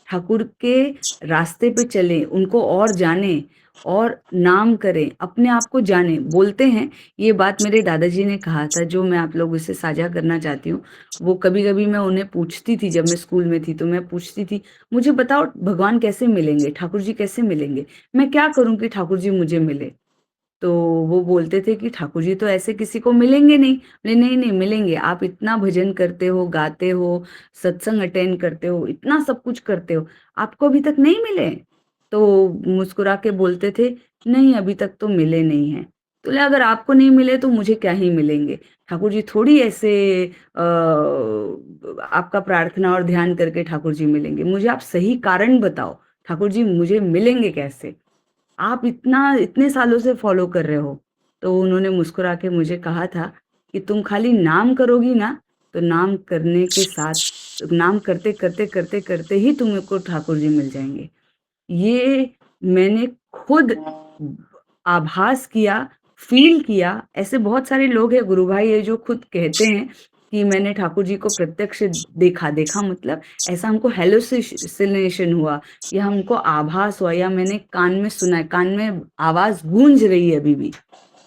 ठाकुर के रास्ते पे चलें, उनको और जाने और नाम करें, अपने आप को जाने। बोलते हैं, ये बात मेरे दादाजी ने कहा था जो मैं आप लोगों से साझा करना चाहती हूँ। वो कभी-कभी मैं उन्हें पूछती थी, जब मैं स्कूल में थी तो मैं पूछती थी, मुझे बताओ भगवान कैसे मिलेंगे, ठाकुर जी कैसे मिलेंगे, मैं क्या करूं कि ठाकुर जी मुझे मिले। तो वो बोलते थे कि ठाकुर जी तो ऐसे किसी को मिलेंगे नहीं। बोले नहीं नहीं मिलेंगे, आप इतना भजन करते हो, गाते हो, सत्संग अटेंड करते हो, इतना सब कुछ करते हो, आपको अभी तक नहीं मिले? तो मुस्कुरा के बोलते थे, नहीं अभी तक तो मिले नहीं हैं। तो बोले अगर आपको नहीं मिले तो मुझे क्या ही मिलेंगे, ठाकुर जी थोड़ी ऐसे आपका प्रार्थना और ध्यान करके ठाकुर जी मिलेंगे, मुझे आप सही कारण बताओ, ठाकुर जी मुझे मिलेंगे कैसे। आप इतने सालों से फॉलो कर रहे हो। तो उन्होंने मुस्कुरा के मुझे कहा था कि तुम खाली नाम करोगी ना, तो नाम करने के साथ नाम करते ही तुमको ठाकुर जी मिल जाएँगे। ये मैंने खुद आभास किया, फ़ील किया। ऐसे बहुत सारे लोग हैं गुरु भाई है जो खुद कहते हैं कि मैंने ठाकुर जी को प्रत्यक्ष देखा। देखा मतलब ऐसा हमको हैलुसिनेशन हुआ या हमको आभास हुआ या मैंने कान में सुना है, कान में आवाज़ गूंज रही है अभी भी।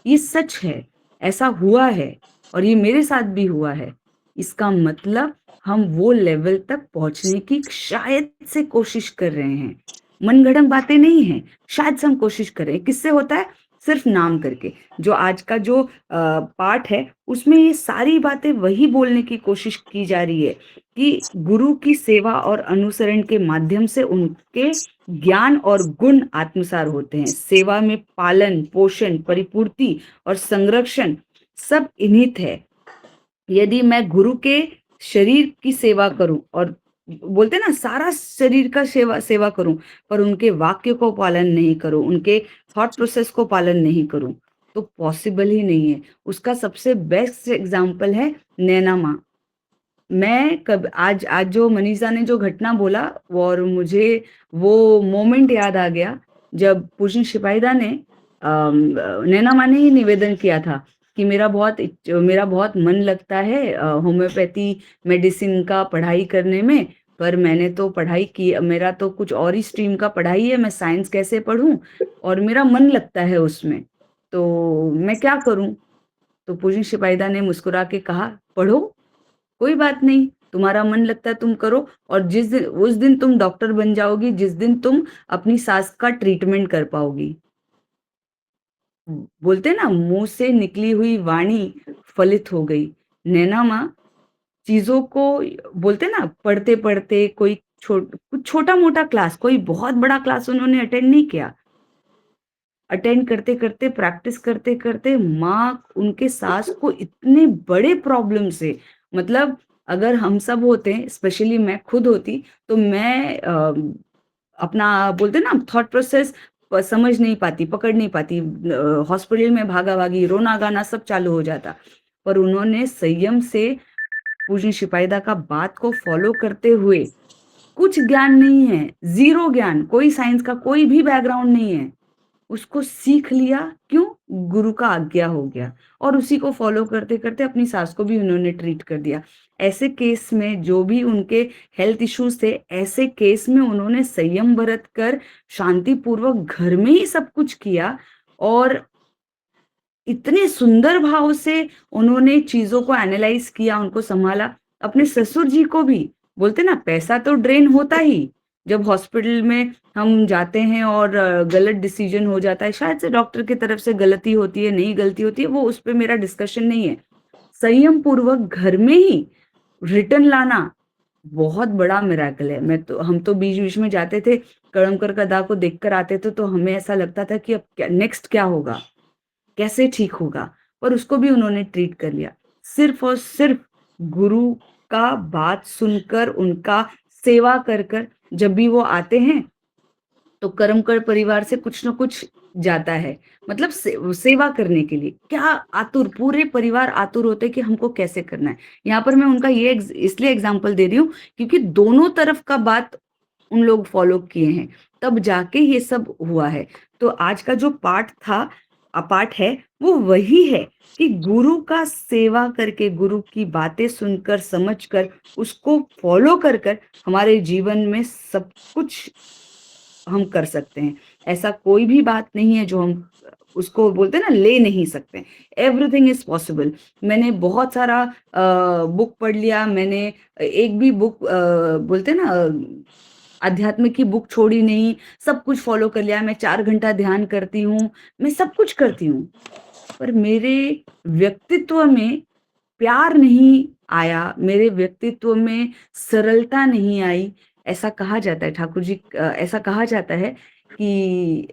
ये सच है, ऐसा हुआ है और ये मेरे साथ भी हुआ है। इसका मतलब हम वो लेवल तक पहुँचने की शायद से कोशिश कर रहे हैं। मनगढ़ंत बातें नहीं हैं, शायद से हम कोशिश कर रहे हैं। किससे होता है? सिर्फ़ नाम करके। जो आज का जो पाठ है, उसमें ये सारी बातें वही बोलने की कोशिश की जा रही है कि गुरु की सेवा और अनुसरण के माध्यम से उनके ज्ञान और गुण आत्मसार होते हैं। सेवा में पालन, पोषण, परिपूर्ति और संरक्षण सब इन्हित है। यदि मैं गुरु के शरीर की सेवा करूं और बोलते ना सारा शरीर का सेवा करूं पर उनके वाक्य को पालन नहीं करूं, उनके थॉट प्रोसेस को पालन नहीं करूं, तो पॉसिबल ही नहीं है। उसका सबसे बेस्ट एग्जांपल है नैना माँ। मैं कब आज जो मनीषा ने जो घटना बोला और मुझे वो मोमेंट याद आ गया जब पूजन शिपाईदा ने नैना माँ ने ही निवेदन किया था कि मेरा बहुत मन लगता है होम्योपैथी मेडिसिन का पढ़ाई करने में, पर मैंने तो पढ़ाई की, मेरा तो कुछ और ही स्ट्रीम का पढ़ाई है, मैं साइंस कैसे पढ़ूं और मेरा मन लगता है उसमें, तो मैं क्या करूं? तो पूजन शिपाईदा ने मुस्कुरा के कहा, पढ़ो, कोई बात नहीं, तुम्हारा मन लगता है तुम करो और उस दिन तुम डॉक्टर बन जाओगी जिस दिन तुम अपनी सास का ट्रीटमेंट कर पाओगी। बोलते ना मुंह से निकली हुई वाणी फलित हो गई। नैना माँ चीजों को बोलते ना पढ़ते-पढ़ते कोई कुछ छोटा-मोटा क्लास, कोई बहुत बड़ा क्लास उन्होंने अटेंड नहीं किया। अटेंड करते-करते, प्रैक्टिस करते-करते माँ उनके सास को इतने बड़े प्रॉब्लम से, मतलब अगर हम सब होते, स्पेशली मैं खुद होती, तो मैं अपना बोलते ना थॉट प्रोसेस समझ नहीं पाती, पकड़ नहीं पाती। हॉस्पिटल में भागा-भागी, रोना-गाना सब चालू हो जाता। पर उन्होंने संयम से पूजन शिपाईदा का बात को फॉलो करते हुए, कुछ ज्ञान नहीं है, ज़ीरो ज्ञान, कोई साइंस का कोई भी बैकग्राउंड नहीं है। उसको सीख लिया, क्यों? गुरु का आज्ञा हो गया और उसी को फॉलो करते-करते अपनी सास को भी उन्होंने ट्रीट कर दिया। ऐसे केस में जो भी उनके हेल्थ इश्यूज़ थे, ऐसे केस में उन्होंने संयम बरत कर शांतिपूर्वक घर में ही सब कुछ किया और इतने सुंदर भाव से उन्होंने चीज़ों को एनालाइज़ किया, उनको सँभाला। अपने ससुर जी को भी, बोलते ना पैसा तो ड्रेन होता ही, जब हॉस्पिटल में हम जाते हैं और गलत डिसीज़न हो जाता है, शायद से डॉक्टर की तरफ से गलती होती है, नहीं गलती होती है, वो उस पे मेरा डिस्कशन नहीं है। संयम पूर्वक घर में ही रिटर्न लाना बहुत बड़ा मिरेकल है। हम तो बीच-बीच में जाते थे, कड़मकर गधा को देखकर आते थे, तो हमें ऐसा लगता था कि अब क्या नेक्स्ट क्या होगा? कैसे ठीक होगा? पर उसको भी उन्होंने ट्रीट कर लिया। सिर्फ़ और सिर्फ़ गुरु का बात सुनकर, उनका सेवा कर जब भी वो आते हैं, तो कर्मकर परिवार से कुछ न कुछ जाता है। मतलब सेवा करने के लिए। क्या आतुर, पूरे परिवार आतुर होते हैं कि हमको कैसे करना है। यहाँ पर मैं उनका ये इसलिए एग्ज़ाम्पल दे रही हूँ, क्योंकि दोनों तरफ का बात उन लोग फ़ॉलो किए हैं, तब जाके ये सब हुआ है। तो आज का जो पाठ है, वो वही है कि गुरु का सेवा करके, गुरु की बातें सुनकर, समझकर, उसको फ़ॉलो कर हमारे जीवन में सब कुछ हम कर सकते हैं। ऐसा कोई भी बात नहीं है जो हम उसको बोलते हैं ना ले नहीं सकते। Everything is possible. मैंने बहुत सारा बुक पढ़ लिया, मैंने एक भी बुक बोलते हैं ना अध्यात्म की बुक छोड़ी नहीं, सब कुछ फ़ॉलो कर लिया। मैं 4 घंटा ध्यान करती हूँ, मैं सब कुछ करती हूँ। पर मेरे व्यक्तित्व में प्यार नहीं आया, मेरे व्यक्तित्व में सरलता नहीं आई। ऐसा कहा जाता है ठाकुर जी ऐसा कहा जाता है कि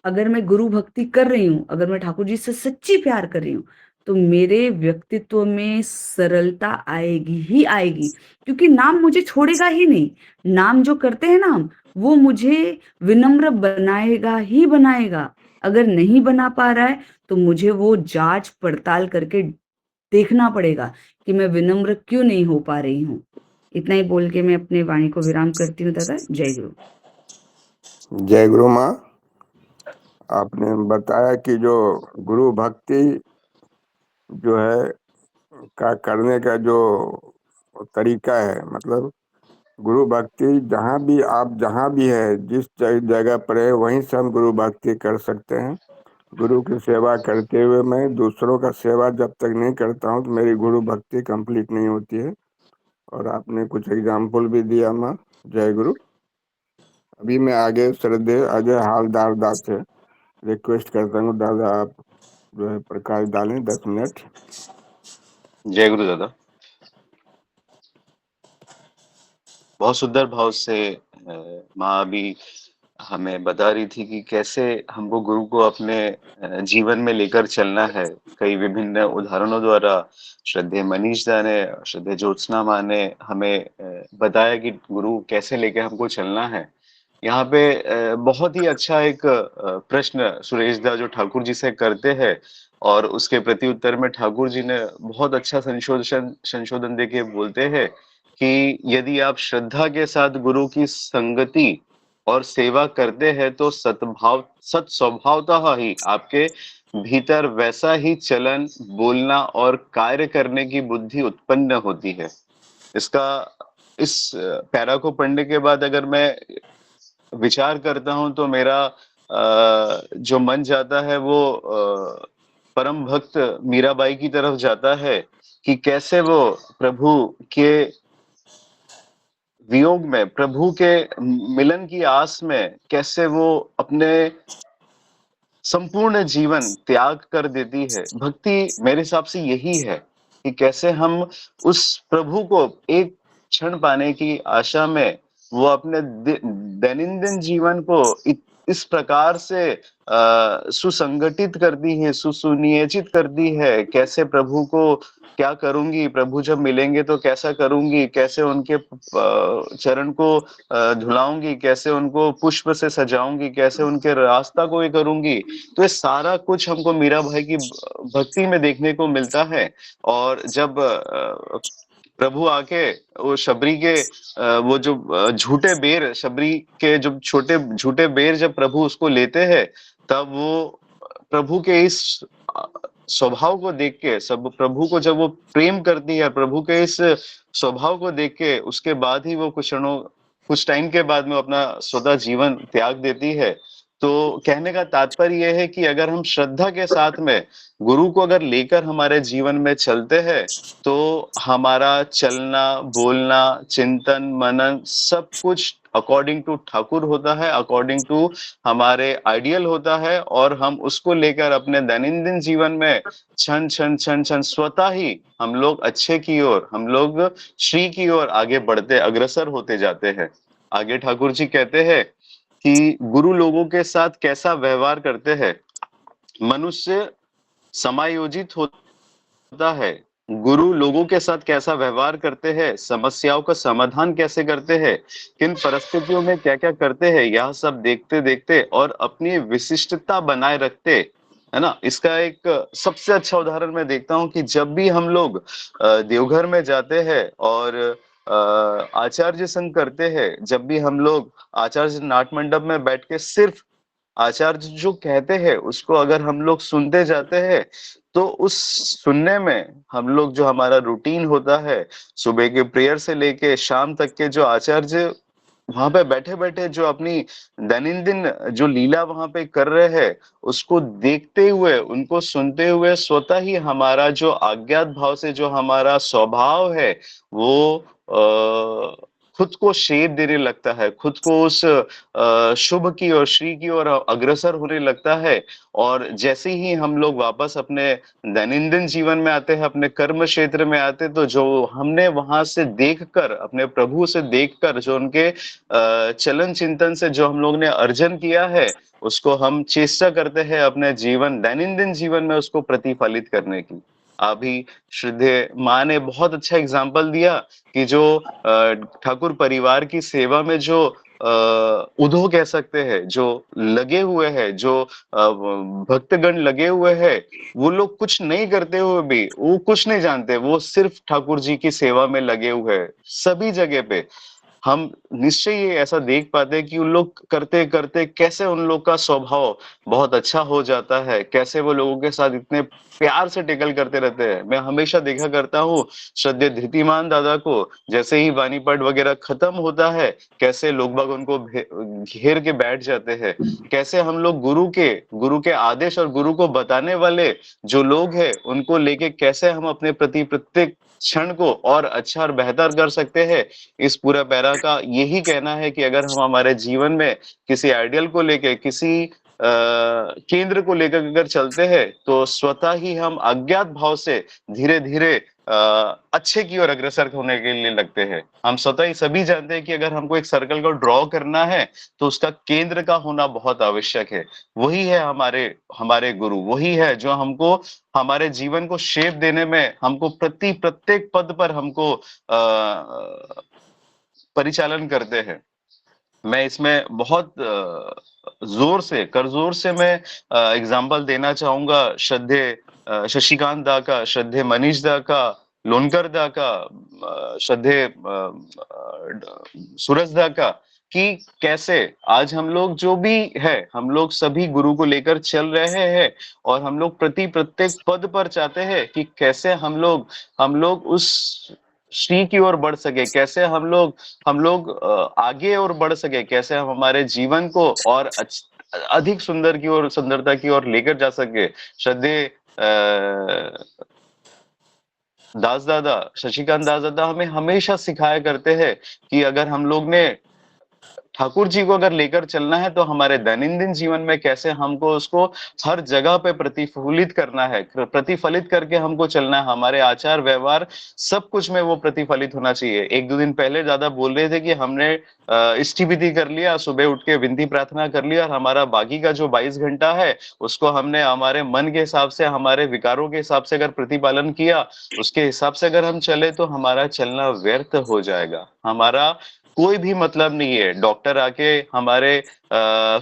अगर मैं गुरु भक्ति कर रही हूँ, अगर मैं ठाकुर जी से सच्ची प्यार कर रही हूँ, तो मेरे व्यक्तित्व में सरलता आएगी ही आएगी, क्योंकि नाम मुझे छोड़ेगा ही नहीं। नाम जो करते हैं ना हम, वो मुझे विनम्र बनाएगा ही बनाएगा। अगर नहीं बना पा रहा है तो मुझे वो जांच पड़ताल करके देखना पड़ेगा कि मैं विनम्र क्यों नहीं हो पा रही हूँ। इतना ही बोल के मैं अपने वाणी को विराम करती हूँ दादा। जय गुरु। जय गुरु माँ। आपने बताया कि जो गुरु भक्ति जो है का करने का जो तरीका है, मतलब गुरु भक्ति जहाँ भी है, जिस जगह पर है, वहीं से हम गुरु भक्ति कर सकते हैं। गुरु की सेवा करते हुए मैं दूसरों का सेवा जब तक नहीं करता हूँ तो मेरी गुरु भक्ति कंप्लीट नहीं होती है। और आपने कुछ एग्जाम्पल भी दिया माँ। जय गुरु। अभी मैं आगे श्रद्धे अजय हालदार दास से रिक्वेस्ट करता हूँ, दादा आप जो है प्रकाश डालें 10 मिनट। जय गुरु दादा। बहुत सुंदर भाव से माँ अभी हमें बता रही थी कि कैसे हमको गुरु को अपने जीवन में लेकर चलना है। कई विभिन्न उदाहरणों द्वारा श्रद्धेय मनीष दा ने, श्रद्धेय ज्योत्सना माँ ने हमें बताया कि गुरु कैसे लेके हमको चलना है। यहाँ पे बहुत ही अच्छा एक प्रश्न सुरेश दा जो ठाकुर जी से करते हैं और उसके प्रति उत्तर में ठाकुर जी ने बहुत अच्छा संशोधन देके बोलते हैं कि यदि आप श्रद्धा के साथ गुरु की संगति और सेवा करते हैं तो सत स्वभावतः ही आपके भीतर वैसा ही चलन, बोलना और कार्य करने की बुद्धि उत्पन्न होती है। इसका इस पैरा को पढ़ने के बाद अगर मैं विचार करता हूं तो मेरा जो मन जाता है वो परम भक्त मीराबाई की तरफ जाता है कि कैसे वो प्रभु के वियोग में, प्रभु के मिलन की आस में कैसे वो अपने संपूर्ण जीवन त्याग कर देती है। भक्ति मेरे हिसाब से यही है कि कैसे हम उस प्रभु को एक क्षण पाने की आशा में वो अपने दैनंदिन जीवन को इस प्रकार से सुसंगठित करती है, सुनियोजित करती है। कैसे प्रभु को क्या करूंगी, प्रभु जब मिलेंगे तो कैसा करूंगी, कैसे उनके चरण को धुलाऊंगी, कैसे उनको पुष्प से सजाऊंगी, कैसे उनके रास्ता को ये करूंगी। तो ये सारा कुछ हमको मीराबाई की भक्ति में देखने को मिलता है। और जब प्रभु आके वो शबरी के वो जो झूठे बेर, शबरी के जो छोटे झूठे बेर जब प्रभु उसको लेते हैं, तब वो प्रभु के इस स्वभाव को देख के, सब प्रभु को जब वो प्रेम करती है, प्रभु के इस स्वभाव को देख के उसके बाद ही वो कुछ टाइम के बाद में अपना स्वतः जीवन त्याग देती है। तो कहने का तात्पर्य यह है कि अगर हम श्रद्धा के साथ में गुरु को अगर लेकर हमारे जीवन में चलते हैं तो हमारा चलना, बोलना, चिंतन, मनन सब कुछ अकॉर्डिंग टू ठाकुर होता है, अकॉर्डिंग टू हमारे आइडियल होता है। और हम उसको लेकर अपने दैनंदिन जीवन में क्षण क्षण क्षण क्षण स्वतः ही हम लोग अच्छे की ओर, हम लोग श्री की ओर आगे बढ़ते, अग्रसर होते जाते हैं। आगे ठाकुर जी कहते हैं कि गुरु लोगों के साथ कैसा व्यवहार करते हैं। मनुष्य समायोजित होता है, गुरु लोगों के साथ कैसा व्यवहार करते हैं, समस्याओं का समाधान कैसे करते हैं, किन परिस्थितियों में क्या क्या करते हैं, यह सब देखते देखते और अपनी विशिष्टता बनाए रखते, है ना। इसका एक सबसे अच्छा उदाहरण मैं देखता हूं कि जब भी हम लोग देवघर में जाते हैं और आचार्य संग करते हैं, जब भी हम लोग आचार्य नाट मंडप में बैठ के सिर्फ आचार्य जो कहते हैं उसको अगर हम लोग सुनते जाते हैं तो उस सुनने में हम लोग जो हमारा रूटीन होता है, सुबह के प्रेयर से लेके शाम तक के जो आचार्य वहां पे बैठे बैठे जो अपनी दैनंदिन जो लीला वहां पे कर रहे हैं, उसको देखते हुए, उनको सुनते हुए स्वतः ही हमारा जो अज्ञात भाव से जो हमारा स्वभाव है वो खुद को शेप देने लगता है, खुद को उस शुभ की और श्री की ओर अग्रसर होने लगता है। और जैसे ही हम लोग वापस अपने दैनंदिन जीवन में आते हैं, अपने कर्म क्षेत्र में आते, तो जो हमने वहां से देखकर, अपने प्रभु से देखकर, जो उनके चलन चिंतन से जो हम लोग ने अर्जन किया है, उसको हम चेष्टा करते हैं अपने जीवन, दैनंदिन जीवन में उसको प्रतिफलित करने की। अभी श्रद्धेय माँ ने बहुत अच्छा एग्जाम्पल दिया कि जो ठाकुर परिवार की सेवा में जो उधो कह सकते हैं, जो लगे हुए हैं, जो भक्तगण लगे हुए हैं, वो लोग कुछ नहीं करते हुए भी, वो कुछ नहीं जानते, वो सिर्फ ठाकुर जी की सेवा में लगे हुए हैं सभी जगह पे। हम निश्चय ये ऐसा देख पाते हैं कि उन लोग करते करते कैसे उन लोग का स्वभाव बहुत अच्छा हो जाता है, कैसे वो लोगों के साथ इतने प्यार से टेकल करते रहते हैं। मैं हमेशा देखा करता हूँ श्रद्धेय धृतिमान दादा को, जैसे ही वाणी पाठ वगैरह खत्म होता है, कैसे लोग बाग उनको घेर के बैठ जाते हैं, कैसे हम लोग गुरु के आदेश और गुरु को बताने वाले जो लोग हैं उनको लेके कैसे हम अपने प्रति प्रत्येक क्षण को और अच्छा और बेहतर कर सकते हैं। इस पूरा पैरा का यही कहना है कि अगर हम हमारे जीवन में किसी आइडियल को लेके, किसी केंद्र को लेकर अगर चलते हैं, तो स्वतः ही हम अज्ञात भाव से धीरे धीरे अच्छे की ओर अग्रसर होने के लिए लगते हैं। हम स्वतः ही सभी जानते हैं कि अगर हमको एक सर्कल को ड्रॉ करना है तो उसका केंद्र का होना बहुत आवश्यक है। वही है हमारे हमारे गुरु, वही है जो हमको हमारे जीवन को शेप देने में, हमको प्रत्येक पद पर हमको परिचालन करते हैं। मैं इसमें बहुत करजोर से मैं एग्जाम्पल देना चाहूंगा श्रद्धेय शशिकांत दा का, श्रद्धेय मनीष दा का, लोनकर दा का, श्रद्धेय सूरज दा का, कि कैसे आज हम लोग जो भी है, हम लोग सभी गुरु को लेकर चल रहे हैं और हम लोग प्रत्येक पद पर चाहते हैं कि कैसे हम लोग उस श्री की ओर बढ़ सके, कैसे हम लोग आगे और बढ़ सके, कैसे हम हमारे जीवन को और अधिक सुंदरता की ओर लेकर जा सके। श्रद्धेय दास दादा, शशिकांत दास दादा हमें हमेशा सिखाया करते हैं कि अगर हम लोग ने ठाकुर जी को अगर लेकर चलना है तो हमारे दैनंदिन जीवन में कैसे हमको उसको हर जगह पे प्रतिफलित करना है, प्रतिफलित करके हमको चलना है। हमारे आचार व्यवहार सब कुछ में वो प्रतिफलित होना चाहिए। एक दो दिन पहले दादा बोल रहे थे कि हमने इष्टिविधि कर लिया, सुबह उठ के विनती प्रार्थना कर लिया और हमारा बाकी का जो 22 घंटा है उसको हमने हमारे मन के हिसाब से, हमारे विकारों के हिसाब से अगर प्रतिपालन किया, उसके हिसाब से अगर हम चले तो हमारा चलना व्यर्थ हो जाएगा। हमारा कोई भी मतलब नहीं है। डॉक्टर आके हमारे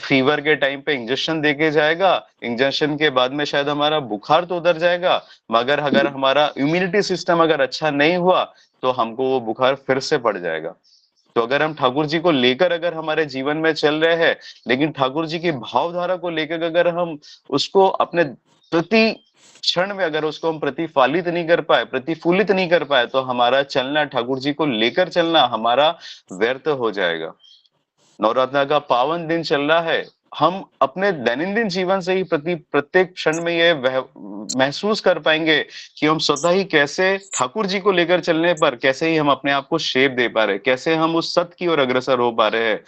फीवर के टाइम पे इंजेक्शन देके जाएगा, इंजेक्शन के बाद में शायद हमारा बुखार तो उतर जाएगा, मगर अगर हमारा इम्यूनिटी सिस्टम अगर अच्छा नहीं हुआ तो हमको वो बुखार फिर से पड़ जाएगा। तो अगर हम ठाकुर जी को लेकर अगर हमारे जीवन में चल रहे हैं, लेकिन ठाकुर जी की भावधारा को लेकर अगर हम उसको अपने प्रति क्षण में अगर उसको हम प्रतिफलित नहीं कर पाए, तो हमारा चलना, ठाकुर जी को लेकर चलना हमारा व्यर्थ हो जाएगा। नवरात्र का पावन दिन चल रहा है, हम अपने दैनंदिन जीवन से ही प्रत्येक क्षण में ये महसूस कर पाएंगे कि हम स्वतः ही कैसे ठाकुर जी को लेकर चलने पर कैसे ही हम अपने आप को शेप दे पा रहे, कैसे हम उस सत्य की ओर अग्रसर हो पा रहे हैं।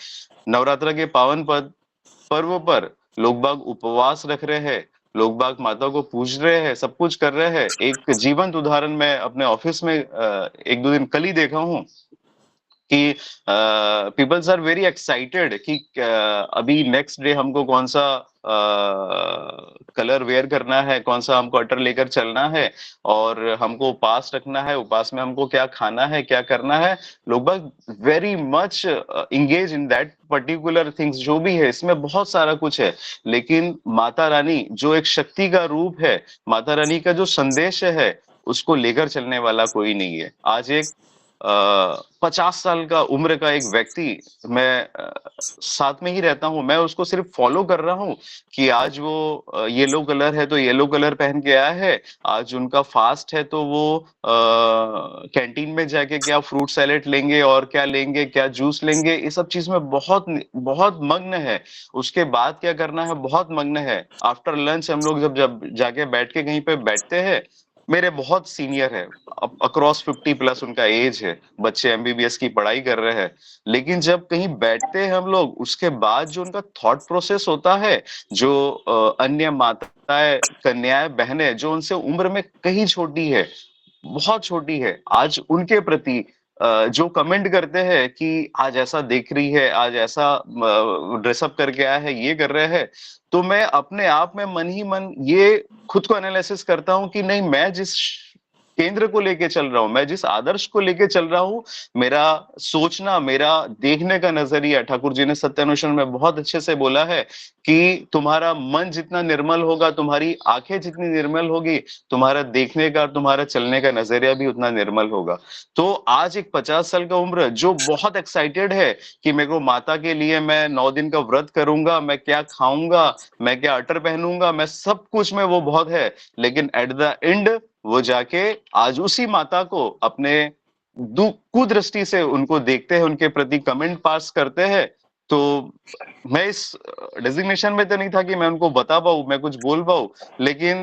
नवरात्र के पावन पर्व पर लोग बाग उपवास रख रहे हैं, लोग बाग माता को पूज रहे हैं, सब कुछ कर रहे हैं। एक जीवंत उदाहरण मैं अपने ऑफिस में एक दो दिन कल ही देखा हूँ कि पीपल्स आर वेरी एक्साइटेड कि अभी नेक्स्ट डे हमको कौन सा कलर वेयर करना है, कौन सा हमको अटर लेकर चलना है और हमको उपास रखना है, उपास में हमको क्या खाना है, क्या करना है। लोग very much engage in that particular things. जो भी है इसमें बहुत सारा कुछ है, लेकिन माता रानी जो एक शक्ति का रूप है, माता रानी का जो संदेश है, उसको लेकर चलने वाला कोई नहीं है। आज एक 50 साल का उम्र का एक व्यक्ति, मैं साथ में ही रहता हूँ, मैं उसको सिर्फ फॉलो कर रहा हूँ कि आज वो येलो कलर है तो येलो कलर पहन के आया है, आज उनका फास्ट है तो वो कैंटीन में जाके क्या फ्रूट सैलेड लेंगे और क्या लेंगे, क्या जूस लेंगे, ये सब चीज में बहुत बहुत मग्न है। उसके बाद क्या करना है बहुत मग्न है। आफ्टर लंच हम लोग जब जाके बैठ के कहीं पे बैठते हैं, मेरे बहुत सीनियर है, अक्रॉस 50 प्लस उनका एज है, बच्चे एमबीबीएस की पढ़ाई कर रहे हैं, लेकिन जब कहीं बैठते हैं हम लोग, उसके बाद जो उनका थॉट प्रोसेस होता है, जो अन्य माताएं, कन्याएं, बहनें जो उनसे उम्र में कहीं छोटी है, बहुत छोटी है, आज उनके प्रति जो कमेंट करते हैं कि आज ऐसा देख रही है, आज ऐसा ड्रेसअप करके आया है, ये कर रहे हैं, तो मैं अपने आप में मन ही मन ये खुद को एनालिसिस करता हूं कि नहीं, मैं जिस केंद्र को लेके चल रहा हूं, मैं जिस आदर्श को लेके चल रहा हूं, मेरा सोचना, मेरा देखने का नजरिया, ठाकुर जी ने सत्यान्वेषण में बहुत अच्छे से बोला है कि तुम्हारा मन जितना निर्मल होगा, तुम्हारी आंखें जितनी निर्मल होगी, तुम्हारा देखने का और तुम्हारा चलने का नजरिया भी उतना निर्मल होगा। तो आज एक 50 साल का उम्र जो बहुत एक्साइटेड है कि मेरे को माता के लिए मैं 9 दिन का व्रत करूंगा, मैं क्या खाऊंगा, मैं क्या अटर पहनूंगा, मैं सब कुछ में वो बहुत है, लेकिन एट द एंड वो जाके आज उसी माता को अपने कुदृष्टि से उनको देखते हैं, उनके प्रति कमेंट पास करते हैं। तो मैं इस डेजिग्नेशन में तो नहीं था कि मैं उनको बता पाऊं, मैं कुछ बोल पाऊं, लेकिन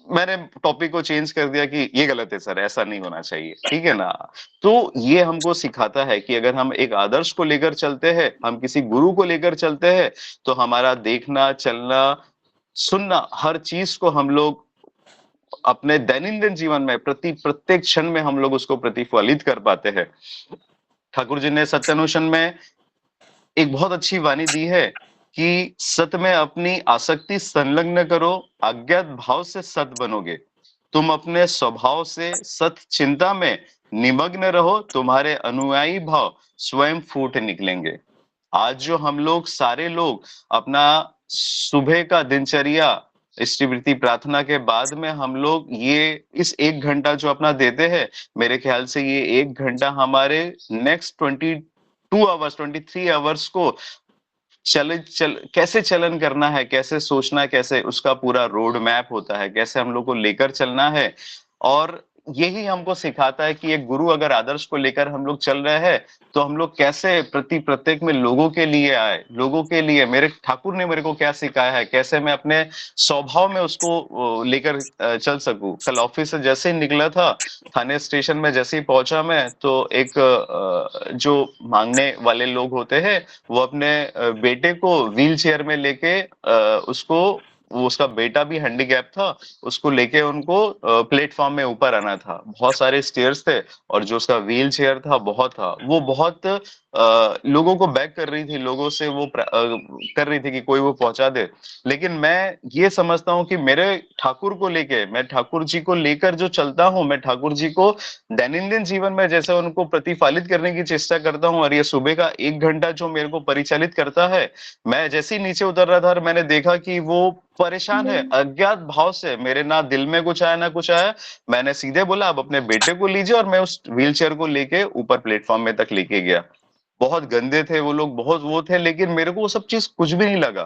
मैंने टॉपिक को चेंज कर दिया कि ये गलत है सर, ऐसा नहीं होना चाहिए, ठीक है ना। तो ये हमको सिखाता है कि अगर हम एक आदर्श को लेकर चलते हैं, हम किसी गुरु को लेकर चलते हैं, तो हमारा देखना, चलना, सुनना, हर चीज को हम लोग अपने दैनंदिन जीवन में प्रत्येक क्षण में हम लोग उसको प्रतिफलित कर पाते हैं। ठाकुर जी ने सत्यान्वेषण में एक बहुत अच्छी वाणी दी है कि सत में अपनी आसक्ति संलग्न करो, अज्ञात भाव से सत बनोगे। तुम अपने स्वभाव से सत चिंता में निमग्न रहो, तुम्हारे अनुयायी भाव स्वयं फूट निकलेंगे। आज जो हम लोग सारे लोग अपना सुबह का दिनचर्या इष्टवृत्ति प्रार्थना के बाद में हम लोग ये इस 1 घंटा जो अपना देते हैं, मेरे ख्याल से ये 1 घंटा हमारे नेक्स्ट 23 आवर्स को कैसे चलन करना है, कैसे सोचना है, कैसे उसका पूरा रोड मैप होता है, कैसे हम लोग को लेकर चलना है। और यही हमको सिखाता है कि एक गुरु अगर आदर्श को लेकर हम लोग चल रहे हैं, तो हम लोग कैसे प्रत्येक में लोगों के लिए आए, लोगों के लिए मेरे ठाकुर ने मेरे को क्या सिखाया है, कैसे मैं अपने स्वभाव में उसको लेकर चल सकूं। कल ऑफिस से जैसे ही निकला था, थाने स्टेशन में जैसे ही पहुंचा मैं, तो एक जो मांगने वाले लोग होते हैं, वो अपने बेटे को व्हील चेयर में लेके उसको, वो उसका बेटा भी हैंडीकैप था, उसको लेके उनको प्लेटफॉर्म में ऊपर आना था। बहुत सारे स्टेयर्स थे और जो उसका व्हील चेयर था बहुत था, वो बहुत लोगों को बैक कर रही थी, लोगों से वो कर रही थी कि कोई वो पहुंचा दे। लेकिन मैं ये समझता हूँ कि मेरे ठाकुर को लेके, मैं ठाकुर जी को लेकर जो चलता हूँ, मैं ठाकुर जी को दैनंदिन जीवन में जैसे उनको प्रतिफलित करने की चेष्टा करता हूँ, और ये सुबह का 1 घंटा जो मेरे को परिचालित करता है, मैं जैसे ही नीचे उतर रहा था और मैंने देखा कि वो परेशान है, अज्ञात भाव से, मेरे ना दिल में कुछ आया ना कुछ आया, मैंने सीधे बोला आप अपने बेटे को लीजिए, और मैं उस व्हील चेयर को लेके ऊपर प्लेटफॉर्म में तक लेके गया। बहुत गंदे थे वो लोग, बहुत वो थे, लेकिन मेरे को वो सब चीज कुछ भी नहीं लगा।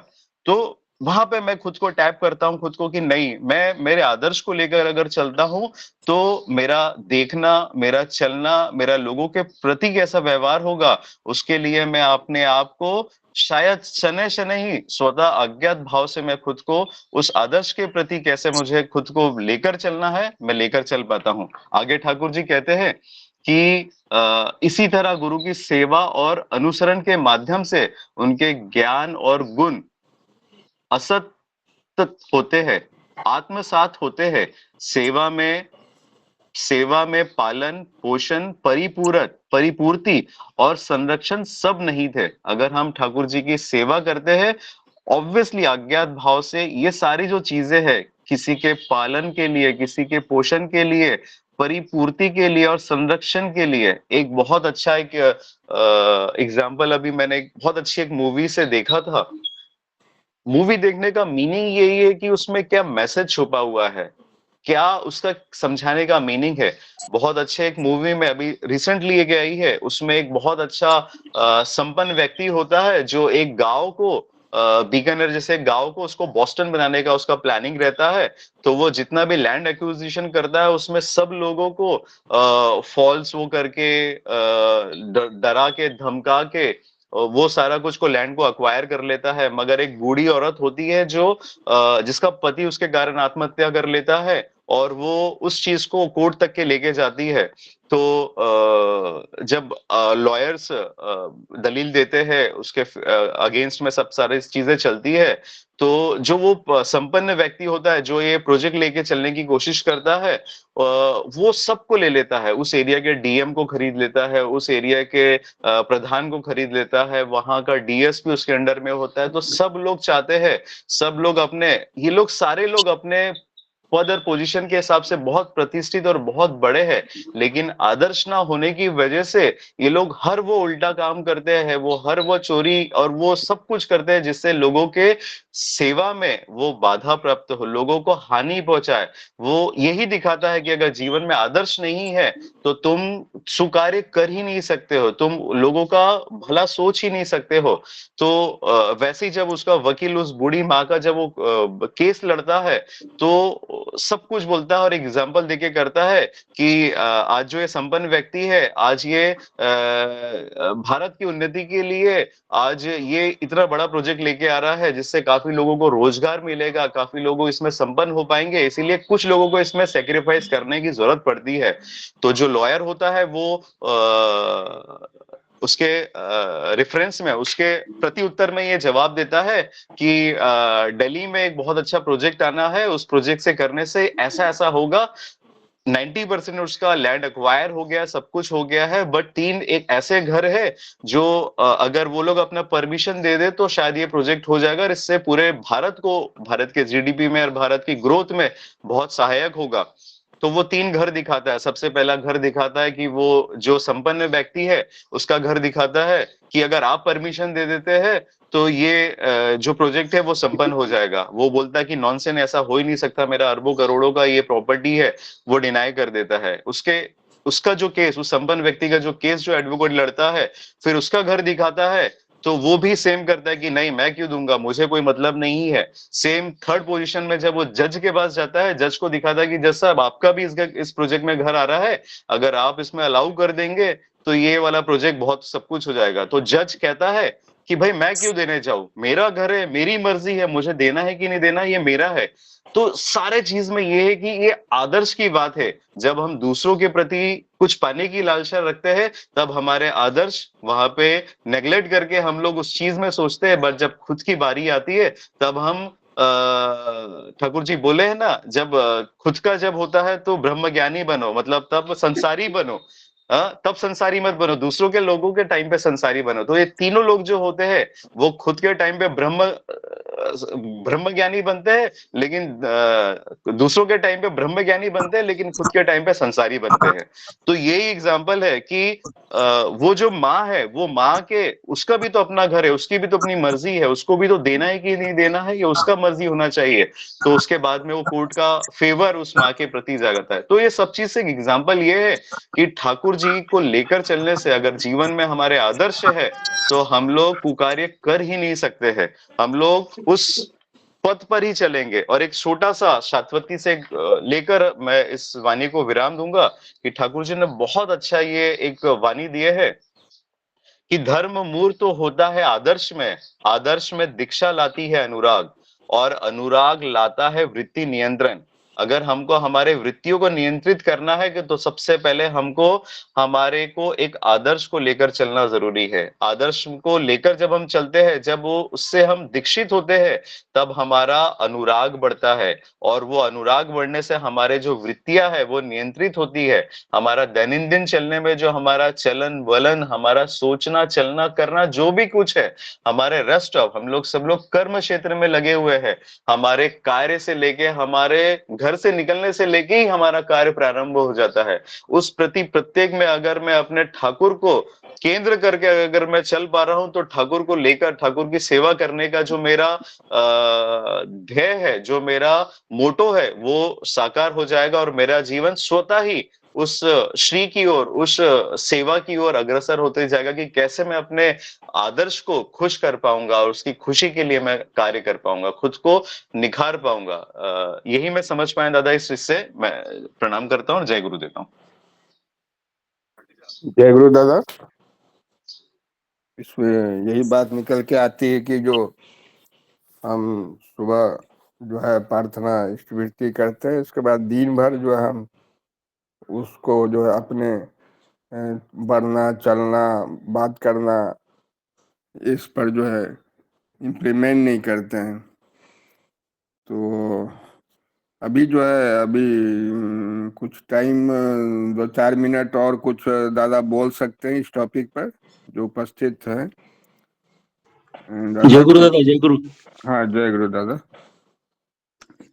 तो वहां पे मैं खुद को टैप करता हूँ खुद को कि नहीं, मैं मेरे आदर्श को लेकर अगर चलता हूँ, तो मेरा देखना, मेरा चलना, मेरा लोगों के प्रति कैसा व्यवहार होगा, उसके लिए मैं अपने आप को शायद शनै शनै ही स्वतः अज्ञात भाव से मैं खुद को उस आदर्श के प्रति कैसे मुझे खुद को लेकर चलना है, मैं लेकर चल पाता हूँ। आगे ठाकुर जी कहते हैं कि इसी तरह गुरु की सेवा और अनुसरण के माध्यम से उनके ज्ञान और गुण असत होते हैं, आत्मसात होते हैं। सेवा में पालन पोषण परिपूर्ति और संरक्षण सब निहित है। अगर हम ठाकुर जी की सेवा करते हैं, ऑब्वियसली अज्ञात भाव से ये सारी जो चीजें हैं, किसी के पालन के लिए, किसी के पोषण के लिए, परिपूर्ति के लिए और संरक्षण के लिए, एक बहुत अच्छा एक एग्जाम्पल अभी मैंने एक बहुत अच्छी एक मूवी से देखा था। मूवी देखने का मीनिंग यही है कि उसमें क्या मैसेज छुपा हुआ है, क्या उसका समझाने का मीनिंग है। बहुत अच्छे एक मूवी में अभी रिसेंटली एक आई है, उसमें एक बहुत अच्छा संपन्न व्यक्ति होता है जो एक गांव को बीकानेर जैसे गांव को उसको बॉस्टन बनाने का उसका प्लानिंग रहता है। तो वो जितना भी लैंड एक्विजिशन करता है, उसमें सब लोगों को फॉल्स वो करके डरा के धमका के वो सारा कुछ को लैंड को अक्वायर कर लेता है। मगर एक बूढ़ी औरत होती है जो जिसका पति उसके कारण आत्महत्या कर लेता है, और वो उस चीज को कोर्ट तक के लेके जाती है। तो जब लॉयर्स दलील देते हैं उसके अगेंस्ट में, सब सारी चीजें चलती है, तो जो वो संपन्न व्यक्ति होता है जो ये प्रोजेक्ट लेके चलने की कोशिश करता है, वो सबको ले लेता है, उस एरिया के डीएम को खरीद लेता है, उस एरिया के प्रधान को खरीद लेता है, वहां का डीएसपी उसके अंडर में होता है। तो सब लोग चाहते हैं, सब लोग अपने, ये लोग सारे लोग अपने पद और पोजीशन के हिसाब से बहुत प्रतिष्ठित और बहुत बड़े हैं, लेकिन आदर्श ना होने की वजह से ये लोग हर वो उल्टा काम करते हैं, वो हर वो चोरी और वो सब कुछ करते हैं जिससे लोगों के सेवा में वो बाधा प्राप्त हो, लोगों को हानि पहुंचाए। वो यही दिखाता है कि अगर जीवन में आदर्श नहीं है तो तुम सुकार्य कर ही नहीं सकते हो, तुम लोगों का भला सोच ही नहीं सकते हो। तो वैसे ही जब उसका वकील उस बूढ़ी माँ का जब वो केस लड़ता है तो सब कुछ बोलता है और एग्जाम्पल देके करता है कि आज जो ये संपन्न व्यक्ति है, आज ये भारत की उन्नति के लिए आज ये इतना बड़ा प्रोजेक्ट लेके आ रहा है जिससे काफी लोगों को रोजगार मिलेगा, काफी लोग इसमें संपन्न हो पाएंगे, इसीलिए कुछ लोगों को इसमें सेक्रीफाइस करने की जरूरत पड़ती है। तो जो लॉयर होता है वो उसके रेफरेंस में, उसके प्रति उत्तर में ये जवाब देता है कि दिल्ली में एक बहुत अच्छा प्रोजेक्ट आना है, उस प्रोजेक्ट से करने से ऐसा ऐसा होगा, 90% उसका लैंड एक्वायर हो गया, सब कुछ हो गया है, बट 3 एक ऐसे घर है जो अगर वो लोग अपना परमिशन दे दे तो शायद ये प्रोजेक्ट हो जाएगा और इससे पूरे भारत को, भारत के जीडीपी में और भारत की ग्रोथ में बहुत सहायक होगा। तो वो 3 घर दिखाता है। सबसे पहला घर दिखाता है कि वो जो संपन्न व्यक्ति है उसका घर दिखाता है कि अगर आप परमिशन दे देते हैं तो ये जो प्रोजेक्ट है वो संपन्न हो जाएगा। वो बोलता है कि नॉनसेंस, ऐसा हो ही नहीं सकता, मेरा अरबों करोड़ों का ये प्रॉपर्टी है, वो डिनाई कर देता है। उसका जो केस, उस संपन्न व्यक्ति का जो केस जो एडवोकेट लड़ता है, फिर उसका घर दिखाता है तो वो भी सेम करता है कि नहीं, मैं क्यों दूंगा, मुझे कोई मतलब नहीं है। सेम थर्ड पोजीशन में जब वो जज के पास जाता है, जज को दिखाता है कि जज साहब आपका भी इस प्रोजेक्ट में घर आ रहा है, अगर आप इसमें अलाउ कर देंगे तो ये वाला प्रोजेक्ट बहुत सब कुछ हो जाएगा। तो जज कहता है कि भाई मैं क्यों देने जाऊं, मेरा घर है, मेरी मर्जी है, मुझे देना है कि नहीं देना ये मेरा है। तो सारे चीज में ये है कि ये आदर्श की बात है। जब हम दूसरों के प्रति कुछ पाने की लालसा रखते हैं तब हमारे आदर्श वहां पे नेग्लेक्ट करके हम लोग उस चीज में सोचते हैं, बट जब खुद की बारी आती है तब हम ठाकुर जी बोले हैं ना, जब खुद का जब होता है तो ब्रह्मज्ञानी बनो, मतलब तब संसारी बनो। तब संसारी मत बनो, दूसरों के लोगों के टाइम पे संसारी बनो। तो ये तीनों लोग जो होते हैं वो खुद के टाइम पे ब्रह्म ज्ञानी बनते हैं, लेकिन दूसरों के टाइम पे ब्रह्म ज्ञानी बनते हैं, लेकिन खुद के टाइम पे संसारी बनते हैं। तो यही एग्जाम्पल है कि वो जो माँ है, वो माँ के, उसका भी तो अपना घर है, उसकी भी तो अपनी मर्जी है, उसको भी तो देना है कि नहीं देना है, ये उसका मर्जी होना चाहिए। तो उसके बाद में वो कोर्ट का फेवर उस माँ के प्रति जागता है। तो ये सब चीज से एग्जाम्पल ये है कि ठाकुर जी को लेकर चलने से अगर जीवन में हमारे आदर्श है तो हम लोग कुकार्य कर ही नहीं सकते हैं, हम लोग उस पथ पर ही चलेंगे। और एक छोटा सा शाश्वती से लेकर मैं इस वाणी को विराम दूंगा कि ठाकुर जी ने बहुत अच्छा ये एक वाणी दिए है कि धर्म मूर्त तो होता है आदर्श में, आदर्श में दीक्षा लाती है अनुराग, और अनुराग लाता है वृत्ति नियंत्रण। अगर हमको हमारे वृत्तियों को नियंत्रित करना है कि तो सबसे पहले हमको हमारे को एक आदर्श को लेकर चलना जरूरी है। आदर्श को लेकर जब हम चलते हैं, जब वो उससे हम दीक्षित होते हैं, तब हमारा अनुराग बढ़ता है, और वो अनुराग बढ़ने से हमारे जो वृत्तियां है वो नियंत्रित होती है। हमारा दैनंदिन चलने में जो हमारा चलन वलन, हमारा सोचना चलना करना जो भी कुछ है, हमारे रेस्ट ऑफ, हम लोग सब लोग कर्म क्षेत्र में लगे हुए हैं। हमारे कार्य से लेके, हमारे घर से निकलने से लेके ही हमारा कार्य प्रारंभ हो जाता है। उस प्रति प्रत्येक में अगर मैं अपने ठाकुर को केंद्र करके अगर मैं चल पा रहा हूं तो ठाकुर को लेकर, ठाकुर की सेवा करने का जो मेरा ध्येय है, जो मेरा मोटो है, वो साकार हो जाएगा और मेरा जीवन स्वतः ही उस श्री की ओर, उस सेवा की ओर अग्रसर होते जाएगा कि कैसे मैं अपने आदर्श को खुश कर पाऊंगा और उसकी खुशी के लिए मैं कार्य कर पाऊंगा, खुद को निखार पाऊंगा। यही मैं समझ पाया दादा इस चीज से। मैं प्रणाम करता हूँ और जय गुरु देता हूँ। जय गुरु दादा। इसमें यही बात निकल के आती है कि जो हम सुबह जो है प्रार्थना स्मृति करते हैं, उसके बाद दिन भर जो है हम उसको जो है अपने बढ़ना चलना बात करना इस पर जो है इम्प्लीमेंट नहीं करते हैं। तो अभी जो है अभी कुछ टाइम 2-4 मिनट और कुछ दादा बोल सकते हैं इस टॉपिक पर जो उपस्थित है। जय गुरु दादा, जय गुरु। हाँ जय गुरु दादा।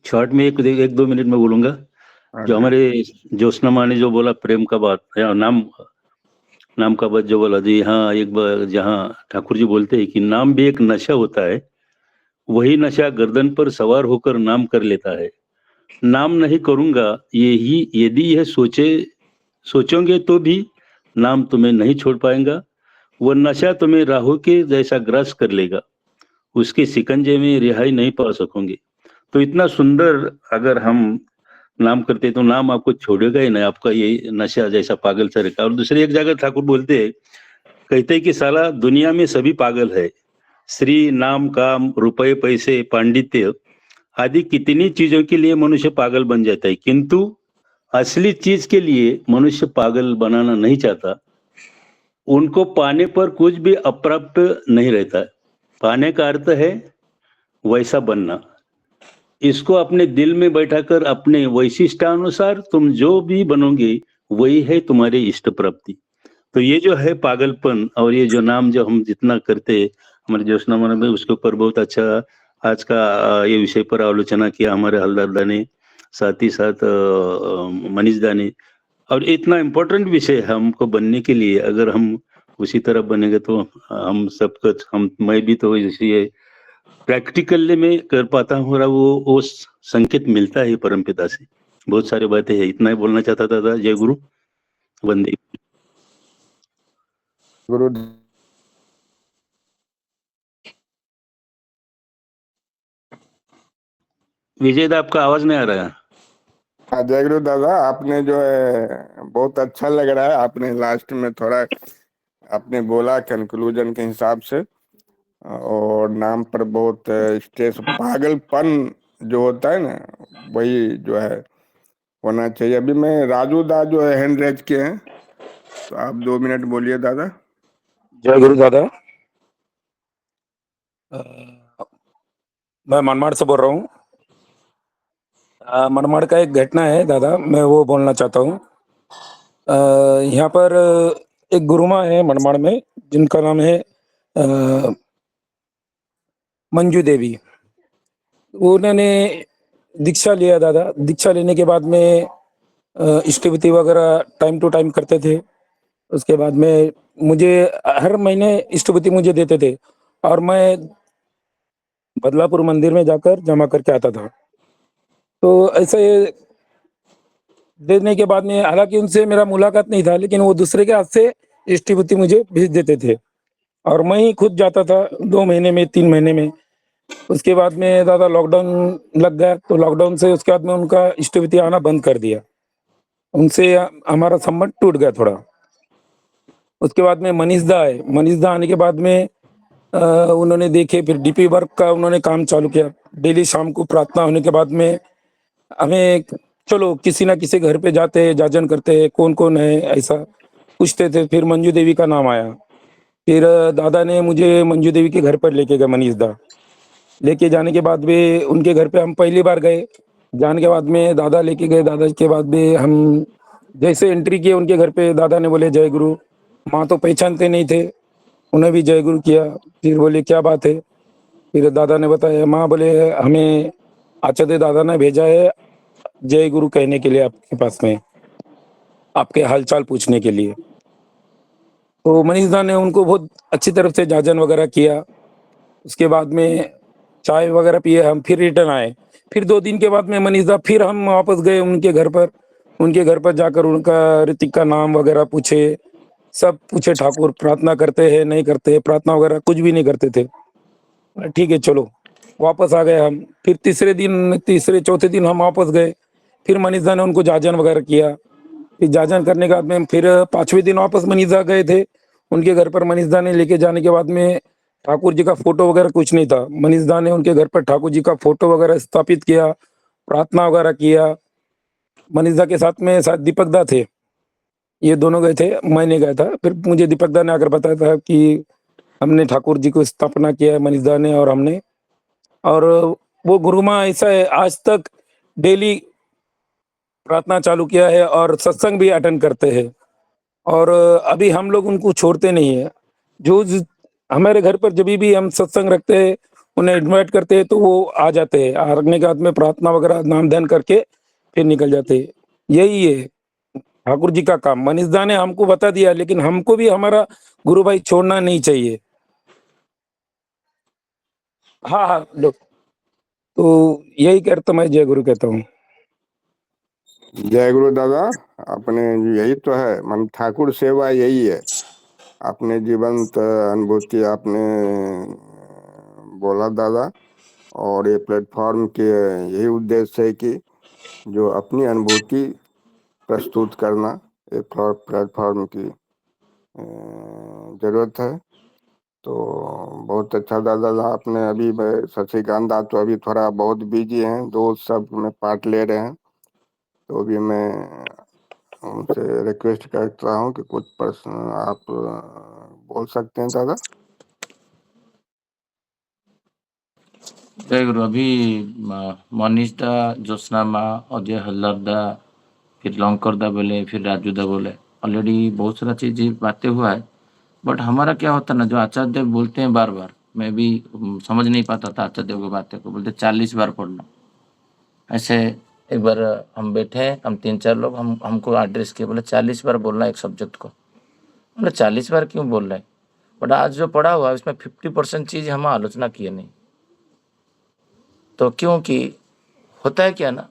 शॉर्ट में एक एक दो मिनट में बोलूंगा। हाँ जो जी। हमारे ज्योत्सना माँ ने जो बोला प्रेम का बात या नाम का बात जो बोला जी, हाँ एक बार जहाँ ठाकुर जी बोलते हैं कि नाम भी एक नशा होता है, वही नशा गर्दन पर सवार होकर नाम कर लेता है। नाम नहीं करूंगा यही यदि यह सोचोगे तो भी नाम तुम्हें नहीं छोड़ पाएगा। वो नशा तुम्हें राहु के जैसा ग्रास कर लेगा, उसके शिकंजे में रिहाई नहीं पा सकोगे। तो इतना सुंदर अगर हम नाम करते तो नाम आपको छोड़ेगा ही नहीं, आपका ये नशा जैसा पागल सा रहेगा। और दूसरी एक जगह ठाकुर बोलते हैं, कहते हैं कि साला दुनिया में सभी पागल है, श्री नाम काम रुपए पैसे पांडित्य आदि कितनी चीजों के लिए मनुष्य पागल बन जाता है, किंतु असली चीज के लिए मनुष्य पागल बनाना नहीं चाहता। उनको पाने पर कुछ भी अप्राप्त नहीं रहता। पाने का अर्थ है वैसा बनना। इसको अपने दिल में बैठाकर अपने वैशिष्टानुसार तुम जो भी बनोगे वही है तुम्हारी इष्ट प्राप्ति। तो ये जो है पागलपन और ये जो नाम जो हम जितना करते हमारे ज्योत्सना मन में, उसके ऊपर बहुत अच्छा आज का ये विषय पर आलोचना किया हमारे हलदार दा ने, साथ ही साथ मनीष दा ने। और इतना इम्पोर्टेंट विषय है हमको बनने के लिए, अगर हम उसी तरह बनेंगे तो हम सब कुछ मैं भी तो इसी प्रैक्टिकल में कर पाता हूँ और वो संकेत मिलता है परमपिता से। बहुत सारी बातें हैं, इतना ही बोलना चाहता था। जय गुरु, वंदे। गुरु विजय दा, आपका आवाज नहीं आ रहा है। जय गुरु दादा, आपने जो है बहुत अच्छा लग रहा है। आपने लास्ट में थोड़ा आपने बोला कंक्लूजन के हिसाब से, और नाम पर बहुत स्ट्रेस, पागलपन जो होता है ना, वही जो है होना चाहिए। अभी मैं राजू दा जो है हैंड रेज किए हैं, तो आप 2 मिनट बोलिए दादा। जय गुरु दादा। मैं मनमाड़ से बोल रहा हूँ। मनमाड़ का एक घटना है दादा, मैं वो बोलना चाहता हूँ। यहाँ पर एक गुरुमा है मनमाड़ में, जिनका नाम है मंजू देवी। उन्होंने दीक्षा लिया दादा। दीक्षा लेने के बाद में इष्टविधि वगैरह टाइम टू टाइम करते थे। उसके बाद में मुझे हर महीने इष्टविधि मुझे देते थे और मैं बदलापुर मंदिर में जाकर जमा करके आता था। तो ऐसे देने के बाद में, हालांकि उनसे मेरा मुलाकात नहीं था, लेकिन वो दूसरे के हाथ से इष्टविधि मुझे भेज देते थे और मैं ही खुद जाता था 2 महीने में, 3 महीने में। उसके बाद में दादा लॉकडाउन लग गया, तो लॉकडाउन से उसके बाद में उनका इष्टविधि आना बंद कर दिया। उनसे हमारा संबंध टूट गया थोड़ा। उसके बाद में मनीष दा आए। मनीष दा आने के बाद में उन्होंने देखे, फिर डीपी वर्क का उन्होंने काम चालू किया। डेली शाम को प्रार्थना होने के बाद में हमें चलो किसी ना किसी घर पे जाते, जाजन करते, कौन कौन है ऐसा पूछते थे। फिर मंजू देवी का नाम आया। फिर दादा ने मुझे मंजू देवी के घर पर लेके गए। मनीष दा लेके जाने के बाद भी उनके घर पे हम पहली बार गए। जाने के बाद में दादा लेके गए। दादा के बाद भी हम जैसे एंट्री किए उनके घर पे, दादा ने बोले जय गुरु। माँ तो पहचानते नहीं थे, उन्हें भी जय गुरु किया। फिर बोले क्या बात है। फिर दादा ने बताया, माँ बोले हमें आचार्य दादा ने भेजा है जय गुरु कहने के लिए आपके पास में, आपके हालचाल पूछने के लिए। तो मनीष दा ने उनको बहुत अच्छी तरफ से जाजन वगैरह किया। उसके बाद में चाय वगैरह पिए, हम फिर रिटर्न आए। फिर 2 दिन के बाद में मनीष दा फिर हम वापस गए उनके घर पर। उनके घर पर जाकर उनका ऋतिक का नाम वगैरह पूछे, सब पूछे। ठाकुर प्रार्थना करते हैं नहीं करते, प्रार्थना वगैरह कुछ भी नहीं करते थे। ठीक है चलो, वापस आ गए हम। फिर तीसरे चौथे दिन हम वापस गए। फिर मनीष दा ने उनको जाजन वगैरह किया। फिर जाजन करने के बाद में फिर 5वें दिन वापस मनीष दा गए थे उनके घर पर। मनीष दा ने लेके जाने के बाद में ठाकुर जी का फोटो वगैरह कुछ नहीं था। मनीष दा ने उनके घर पर ठाकुर जी का फोटो वगैरह स्थापित किया, प्रार्थना वगैरह किया। मनीष दा के साथ में शायद दीपक दा थे, ये दोनों गए थे, मैं नहीं गया था। फिर मुझे दीपक दा ने आकर बताया था कि हमने ठाकुर जी को स्थापना किया है मनीष दा ने और हमने। और वो गुरुमा ऐसा है, आज तक डेली प्रार्थना चालू किया है और सत्संग भी अटेंड करते हैं। और अभी हम लोग उनको छोड़ते नहीं है। हमारे घर पर जब भी हम सत्संग रखते हैं, उन्हें इनवाइट करते हैं तो वो आ जाते हैं, आने के बाद में प्रार्थना वगैरह नाम ध्यान करके फिर निकल जाते हैं। यही है ठाकुर जी का काम। मनीष दा ने हमको बता दिया, लेकिन हमको भी हमारा गुरु भाई छोड़ना नहीं चाहिए। हाँ हाँ लो, तो यही कहता मैं जय गुरु कहता हूँ। जय गुरु दादा। अपने यही तो है मन ठाकुर सेवा, यही है। अपने जीवंत अनुभूति आपने बोला दादा, और ये प्लेटफॉर्म के यही उद्देश्य है कि जो अपनी अनुभूति प्रस्तुत करना, एक प्लेटफॉर्म की जरूरत है। तो बहुत अच्छा दादा, आपने अभी शशिकांत दा तो अभी थोड़ा बहुत बिजी हैं, दोस्त सब में पार्ट ले रहे हैं, तो भी मैं उनसे रिक्वेस्ट करता हूँ कि कुछ प्रश्न आप बोल सकते हैं दादा। जय गुरु। अभी मनीष दा, ज्योत्सना माँ, अजय हल्लर दा, फिर लंकर दा बोले, फिर राजू दा बोले, ऑलरेडी बहुत सारा चीज बातें हुआ है। बट हमारा क्या होता है ना, जो आचार्य देव बोलते हैं बार बार, मैं भी समझ नहीं पाता था आचार्य देव की बातें को, बोलते 40 बार पढ़ना। ऐसे एक बार हम बैठे, हम 3-4 लोग, हमको एड्रेस किए, बोले 40 बार बोलना एक सब्जेक्ट को। बोले 40 बार क्यों बोल रहे हैं? बट आज जो पढ़ा हुआ है उसमें 50% चीज हम आलोचना किए नहीं। तो क्योंकि होता है क्या ना,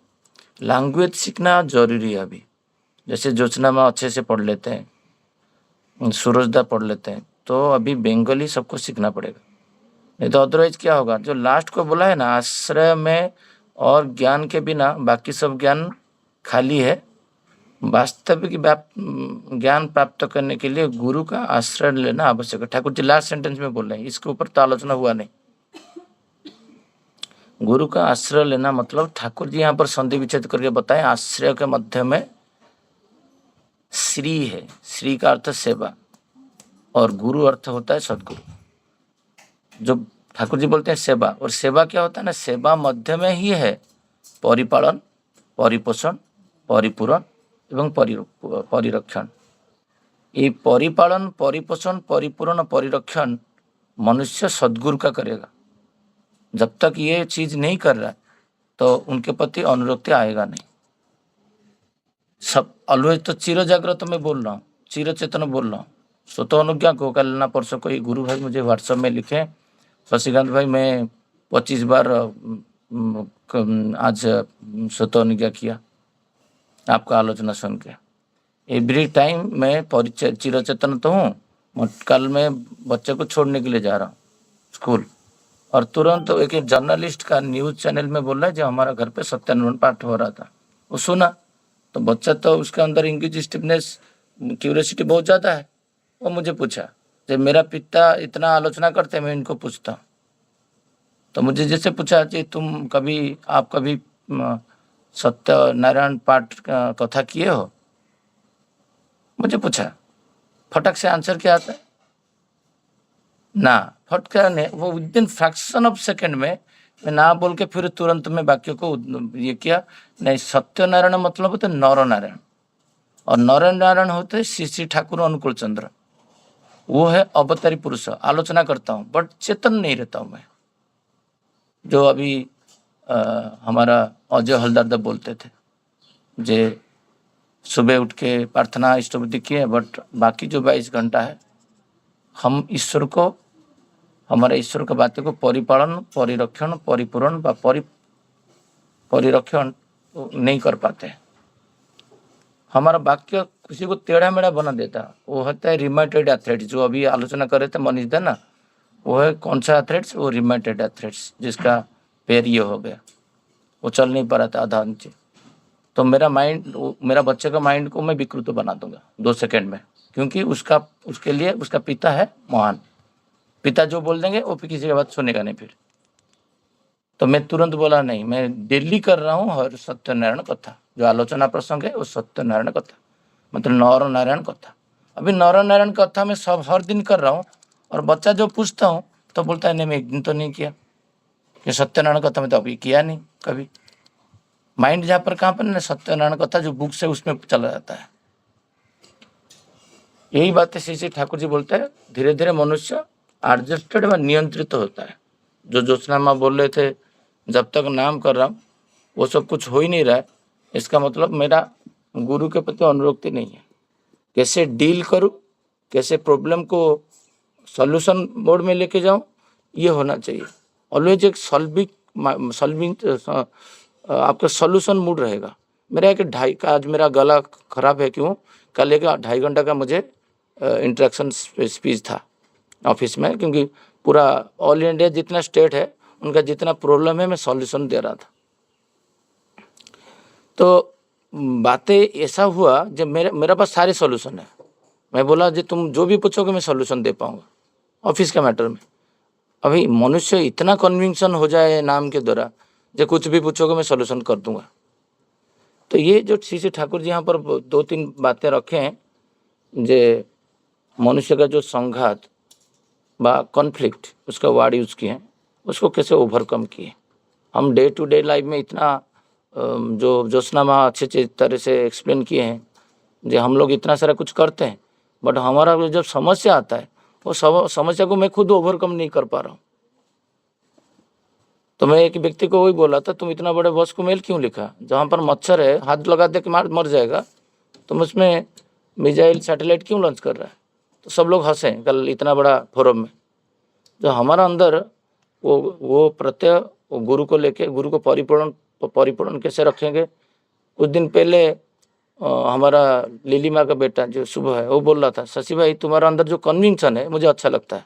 लैंग्वेज सीखना जरूरी है अभी। जैसे ज्योत्सना में अच्छे से पढ़ लेते हैं, सूरजदा पढ़ लेते हैं, तो अभी बंगाली सबको सीखना पड़ेगा, नहीं तो अदरवाइज क्या होगा। जो लास्ट को बोला है ना, आश्रय में और ज्ञान के बिना बाकी सब ज्ञान खाली है। वास्तविक ज्ञान प्राप्त करने के लिए गुरु का आश्रय लेना आवश्यक है। ठाकुर जी लास्ट सेंटेंस में बोल रहे हैं, इसके ऊपर तो आलोचना हुआ नहीं। गुरु का आश्रय लेना मतलब ठाकुर जी यहाँ पर संधि विच्छेद करके बताएं, आश्रय के मध्य में श्री है। श्री का अर्थ सेवा, और गुरु अर्थ होता है सदगुरु। जो ठाकुर जी बोलते हैं सेवा, और सेवा क्या होता है ना, सेवा मध्य में ही है परिपालन, परिपोषण, परिपूरण एवं परिरक्षण। ये परिपालन, परिपोषण, परिपूरण और परिरक्षण मनुष्य सदगुरु का करेगा। जब तक ये चीज नहीं कर रहा है तो उनके प्रति अनुरक्ति आएगा नहीं। सब ऑलवेज तो चिर जागृत में बोल रहा हूँ, चिर चेतन बोल रहा हूँ। स्वतः अनुज्ञा को कल ना परसों कोई गुरु भाई मुझे व्हाट्सएप में लिखे, शशिकांत भाई मैं 25 बार आज स्वतः अनुज्ञा किया आपका आलोचना सुन के। एवरी टाइम मैं चिर चेतन तो हूँ, कल मैं बच्चे को छोड़ने के लिए जा रहा हूँ स्कूल, और तुरंत एक जर्नलिस्ट का न्यूज चैनल में बोल रहा है जो हमारा घर पे सत्यानुवन पाठ हो रहा था, वो सुना। तो बच्चा तो उसके अंदर इंक्विजिटिवनेस, क्यूरियोसिटी बहुत ज़्यादा है। वो मुझे पूछा, जब मेरा पिता इतना आलोचना करते मैं इनको पूछता हूँ, तो मुझे जैसे पूछा कि आप कभी सत्यनारायण पाठ कथा किए हो, मुझे पूछा, फटक से आंसर क्या आता है ना, फटका नहीं। वो विदिन फ्रैक्शन ऑफ सेकेंड में मैं ना बोल के फिर तुरंत में वाक्य को ये किया, नहीं सत्यनारायण मतलब होते नर नारायण, और नर नारायण होते श्री श्री ठाकुर अनुकूल चंद्र, वो है अवतारी पुरुष। आलोचना करता हूँ बट चेतन नहीं रहता हूँ मैं। जो अभी हमारा अजय हल्दर बोलते थे, जे सुबह उठ के प्रार्थना इष्टपति किए, बट बाकी जो 22 घंटा है हम ईश्वर को, हमारे ईश्वर की बातों को परिपालन, परिरक्षण, परिपूरण व परिरक्षण नहीं कर पाते। हमारा वाक्य किसी को टेढ़ा मेढ़ा बना देता। वो होता है रिमेटेड एथलेट्स, जो अभी आलोचना कर रहे थे मनीष दा ना, वो है कौन सा एथलेट्स, वो रिमेटेड एथलेट्स जिसका पैर ये हो गया, वो चल नहीं पा रहा था आधा नीचे। तो मेरा बच्चे का माइंड को मैं विकृत बना दूंगा 2 सेकेंड में, क्योंकि उसके लिए उसका पिता है महान। पिता जो बोल देंगे वो किसी की बात सुनेगा नहीं फिर। तो मैं तुरंत बोला नहीं, मैं डेली कर रहा हूँ हर सत्यनारायण कथा, जो आलोचना प्रसंग है वो सत्यनारायण कथा मतलब नर नारायण कथा। अभी नर नारायण कथा में सब हर दिन कर रहा हूँ, और बच्चा जो पूछता हूँ तो बोलता है नहीं मैं एक दिन तो नहीं किया, कि सत्यनारायण कथा में तो अभी किया नहीं कभी। माइंड जहाँ पर कहाँ पर ना, सत्यनारायण कथा जो बुक से उसमें चला जाता है। यही बातें श्री श्री ठाकुर जी बोलते हैं, धीरे धीरे मनुष्य एडजस्टेड व नियंत्रित होता है। जो ज्योत्सना माँ बोल रहे थे जब तक नाम कर रहा हूँ वो सब कुछ हो ही नहीं रहा है, इसका मतलब मेरा गुरु के प्रति अनुरक्ति नहीं है। कैसे डील करूँ, कैसे प्रॉब्लम को सॉल्यूशन मोड में लेके जाऊँ, ये होना चाहिए। ऑलवेज एक सॉल्विंग आपका सॉल्यूशन मूड रहेगा। मेरा एक 2.5 का आज मेरा गला खराब है, क्यों? कल एक 2.5 घंटा का मुझे इंटरेक्शन स्पीच था ऑफिस में, क्योंकि पूरा ऑल इंडिया जितना स्टेट है उनका जितना प्रॉब्लम है मैं सॉल्यूशन दे रहा था। तो बातें ऐसा हुआ जब मेरा पास सारे सॉल्यूशन है। मैं बोला जी तुम जो भी पूछोगे मैं सॉल्यूशन दे पाऊंगा ऑफिस के मैटर में। अभी मनुष्य इतना कन्विंक्शन हो जाए नाम के द्वारा, जो कुछ भी पूछोगे मैं सॉल्यूशन कर दूंगा। तो ये जो श्री ठाकुर जी यहाँ पर 2-3 बातें रखे हैं, जे मनुष्य का जो संघात बा कॉन्फ्लिक्ट उसका वर्ड यूज किए हैं, उसको कैसे ओवरकम किए। हम डे टू डे लाइफ में इतना जो ज्योत्सना माँ अच्छे तरह से एक्सप्लेन किए हैं, जो हम लोग इतना सारा कुछ करते हैं, बट हमारा जब समस्या आता है वो समस्या को मैं खुद ओवरकम नहीं कर पा रहा हूँ। तो मैं एक व्यक्ति को वही बोला था, तुम इतना बड़े बॉस को मेल क्यों लिखा? जहाँ पर मच्छर है हाथ लगा दे के मर जाएगा, तुम उसमें मिसाइल सैटेलाइट क्यों लॉन्च कर रहा है? तो सब लोग हंसे कल इतना बड़ा फोरम में। जो हमारा अंदर वो प्रत्यय वो गुरु को लेके, गुरु को परिपूर्ण कैसे रखेंगे। कुछ दिन पहले हमारा लिली माँ का बेटा जो शुभ है वो बोल रहा था, शशि भाई तुम्हारा अंदर जो कन्विक्शन है मुझे अच्छा लगता है।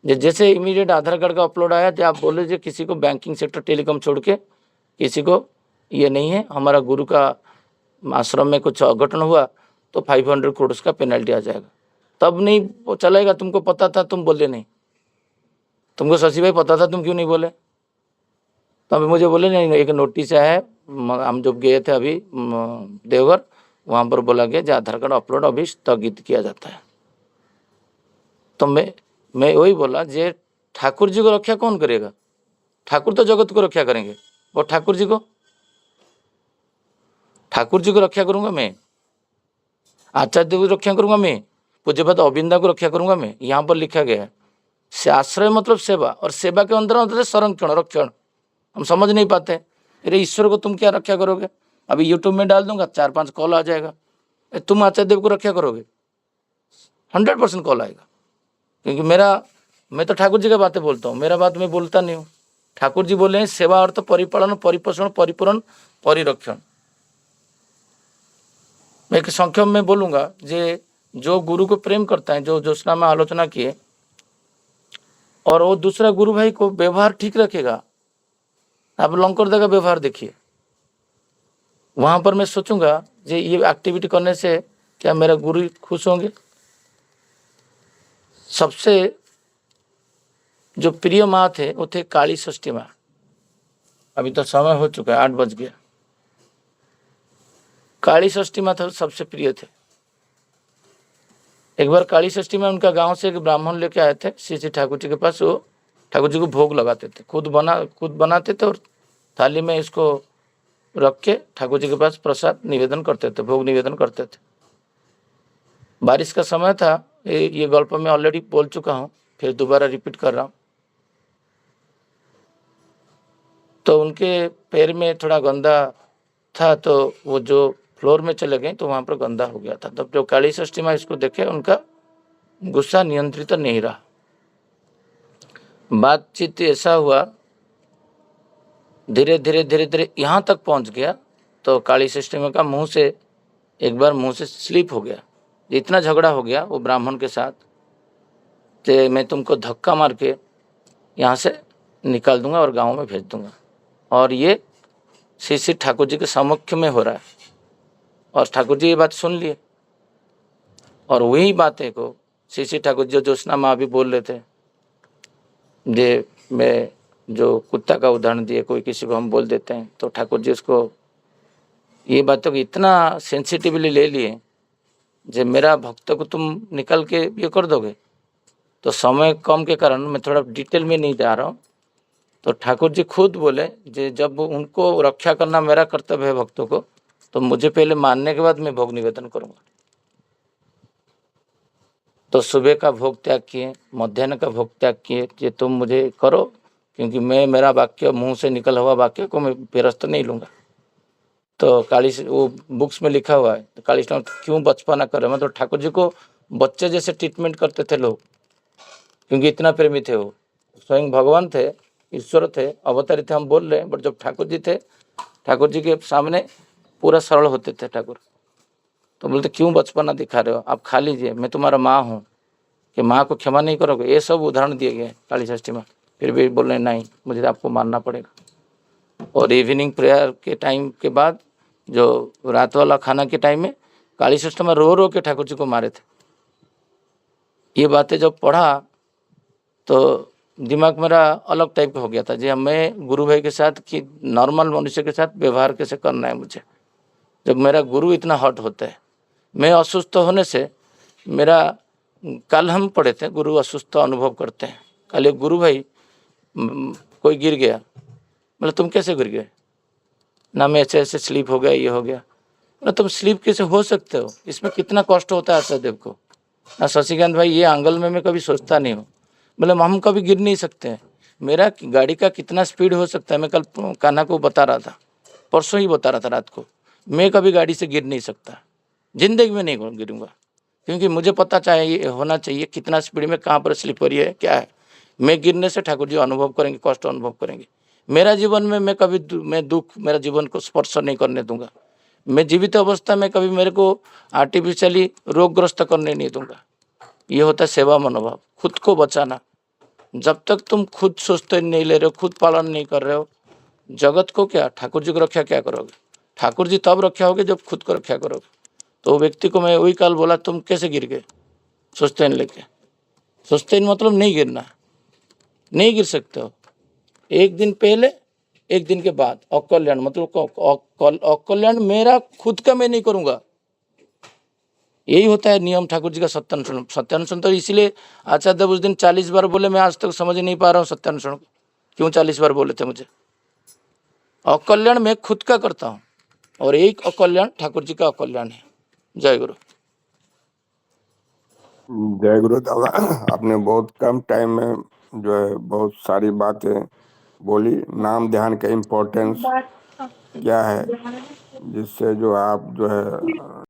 जैसे इमीडिएट आधार कार्ड का अपलोड आया तो आप बोले जो किसी को बैंकिंग सेक्टर टेलीकॉम छोड़ के किसी को ये नहीं है, हमारा गुरु का आश्रम में कुछ अघटन हुआ तो 500 करोड़ का पेनल्टी आ जाएगा। तब नहीं वो चलेगा, तुमको पता था तुम बोले नहीं, तुमको शशि भाई पता था तुम क्यों नहीं बोले? तो अभी मुझे बोले नहीं, एक नोटिस आया है, हम जब गए थे अभी देवघर, वहाँ पर बोला गया जो आधार कार्ड अपलोड अभी स्थगित किया जाता है। तो मैं वही बोला जे ठाकुर जी को रक्षा कौन करेगा? ठाकुर तो जगत को रक्षा करेंगे, और ठाकुर जी को रक्षा करूंगा मैं, आचार्य देव को रक्षा करूंगा मैं, पूज्यपाद अविंदा को रक्षा करूंगा मैं। यहाँ पर लिखा गया है आश्रय मतलब सेवा, और सेवा के अंदर होता है संरक्षण रक्षण। हम समझ नहीं पाते, अरे ईश्वर को तुम क्या रक्षा करोगे? अभी यूट्यूब में डाल दूंगा 4-5 कॉल आ जाएगा, तुम आचार्य देव को रक्षा करोगे? 100% कॉल आएगा, क्योंकि मैं तो ठाकुर जी की बातें बोलता हूँ, मेरा बात मैं बोलता नहीं हूँ। ठाकुर जी बोले हैं सेवा अर्थ परिपालन परिपोषण परिपूरण परिरक्षण। मैं एक संक्षेप में बोलूंगा, जो गुरु को प्रेम करता है, जो ज्योत्सना में आलोचना किए, और वो दूसरा गुरु भाई को व्यवहार ठीक रखेगा। आप लंकोरदा का व्यवहार देखिए, वहां पर मैं सोचूंगा कि ये एक्टिविटी करने से क्या मेरा गुरु खुश होंगे? सबसे जो प्रिय माँ थे वो थे काली षष्ठी माँ। अभी तो समय हो चुका है, 8 बज गया। काली षष्ठी माँ तो सबसे प्रिय थे। एक बार काली षष्ठी में उनका गांव से एक ब्राह्मण लेके आए थे श्री ठाकुर जी के पास। वो ठाकुर जी को भोग लगाते थे, खुद बनाते थे, और थाली में इसको रख के ठाकुर जी के पास प्रसाद निवेदन करते थे, भोग निवेदन करते थे। बारिश का समय था, ये गल्प में ऑलरेडी बोल चुका हूँ, फिर दोबारा रिपीट कर रहा हूँ। तो उनके पैर में थोड़ा गंदा था, तो वो जो फ्लोर में चले गए तो वहां पर गंदा हो गया था। तब जो काली षष्ठी माँ इसको देखे, उनका गुस्सा नियंत्रित नहीं रहा। बातचीत ऐसा हुआ, धीरे धीरे यहाँ तक पहुंच गया तो काली षष्ठी माँ का एक बार मुंह से स्लिप हो गया। इतना झगड़ा हो गया वो ब्राह्मण के साथ कि मैं तुमको धक्का मार के यहाँ से निकाल दूंगा और गांव में भेज दूंगा। और ये श्री ठाकुर जी के समक्ष में हो रहा है, और ठाकुर जी ये बात सुन लिए। और वही बातें को श्री ठाकुर जी ज्योत्सना माँ भी बोल रहे थे, जे मैं जो कुत्ता का उदाहरण दिए, कोई किसी को हम बोल देते हैं, तो ठाकुर जी उसको ये बातों को इतना सेंसिटिवली ले लिए, जे मेरा भक्त को तुम निकल के ये कर दोगे। तो समय कम के कारण मैं थोड़ा डिटेल में नहीं जा रहा हूँ। तो ठाकुर जी खुद बोले जे जब उनको रक्षा करना मेरा कर्तव्य है भक्तों को, तो मुझे पहले मानने के बाद मैं भोग निवेदन करूंगा। तो सुबह का भोग त्याग किए, मध्याह्न का भोग त्याग किए, ये तुम मुझे करो, क्योंकि मैं मेरा वाक्य मुंह से निकल हुआ वाक्य को मैं फेरस्त नहीं लूंगा। तो काली वो बुक्स में लिखा हुआ है, तो काली क्यों बचपना कर रहे, मतलब ठाकुर जी को बच्चे जैसे ट्रीटमेंट करते थे लोग, क्योंकि इतना प्रेमी थे वो। स्वयं भगवान थे, ईश्वर थे, अवतारी थे हम बोल रहे हैं, बट जब ठाकुर जी थे, ठाकुर जी के सामने पूरा सरल होते थे ठाकुर। तो बोलते क्यों बचपना दिखा रहे हो, आप खा लीजिए, मैं तुम्हारा माँ हूँ, कि माँ को क्षमा नहीं करोगे, ये सब उदाहरण दिए गए काली षष्ठी में। फिर भी बोल रहे नहीं, मुझे आपको मानना पड़ेगा। और इवनिंग प्रेयर के टाइम के बाद जो रात वाला खाना के टाइम में काली षष्ठी में रो रो के ठाकुर जी को मारे थे। ये बातें जब पढ़ा तो दिमाग मेरा अलग टाइप का हो गया था जी। मैं गुरु भाई के साथ कि नॉर्मल मनुष्य के साथ व्यवहार कैसे करना है मुझे, जब मेरा गुरु इतना हॉट होता है। मैं असुस्थ होने से मेरा, कल हम पढ़े थे गुरु असुस्थ अनुभव करते हैं, कल एक गुरु भाई कोई गिर गया, मतलब तुम कैसे गिर गए ना, मैं ऐसे ऐसे स्लीप हो गया, ये हो गया। मतलब तुम स्लीप कैसे हो सकते हो, इसमें कितना कष्ट होता है आचार्यदेव को ना। शशिकांत भाई ये आंगल में मैं कभी सोचता नहीं हूँ, मतलब हम कभी गिर नहीं सकते हैं। मेरा गाड़ी का कितना स्पीड हो सकता है, मैं कल कान्हा को बता रहा था, परसों ही बता रहा था रात को, मैं कभी गाड़ी से गिर नहीं सकता, जिंदगी में नहीं गिरूंगा, क्योंकि मुझे पता चाहिए होना चाहिए कितना स्पीड में कहाँ पर स्लिप हो रही है, क्या है। मैं गिरने से ठाकुर जी अनुभव करेंगे, कष्ट अनुभव करेंगे। मेरा जीवन में मैं कभी मैं दुख मेरा जीवन को स्पर्श नहीं करने दूंगा। मैं जीवित अवस्था में कभी मेरे को आर्टिफिशियली रोगग्रस्त करने नहीं दूंगा। ये होता है सेवा मनोभाव, खुद को बचाना। जब तक तुम खुद स्वस्थ नहीं ले रहे हो, खुद पालन नहीं कर रहे हो, जगत को क्या, ठाकुर जी को रक्षा क्या करोगे। ठाकुर जी तब रक्षा होगे जब खुद को रक्षा करोगे। तो व्यक्ति को मैं वही काल बोला, तुम कैसे गिर गए सुस्तेन लेके। सुस्तेन मतलब नहीं गिरना, नहीं गिर सकते हो। एक दिन पहले एक दिन के बाद अकल्याण, मतलब अकल्याण मेरा खुद का मैं नहीं करूंगा। यही होता है नियम ठाकुर जी का सत्यानुसरण। सत्यानुसरण तो इसीलिए आचार्य देव उस दिन 40 बार बोले, मैं आज तक समझ नहीं पा रहा हूँ सत्यानुसरण को, क्यों 40 बार बोले थे मुझे। अकल्याण मैं खुद का करता हूँ और एक अकल्याण ठाकुर जी का अकल्याण है। जय गुरु। जय गुरु दादा, आपने बहुत कम टाइम में जो है बहुत सारी बातें बोली। नाम ध्यान का इम्पोर्टेंस क्या है, जिससे जो आप जो है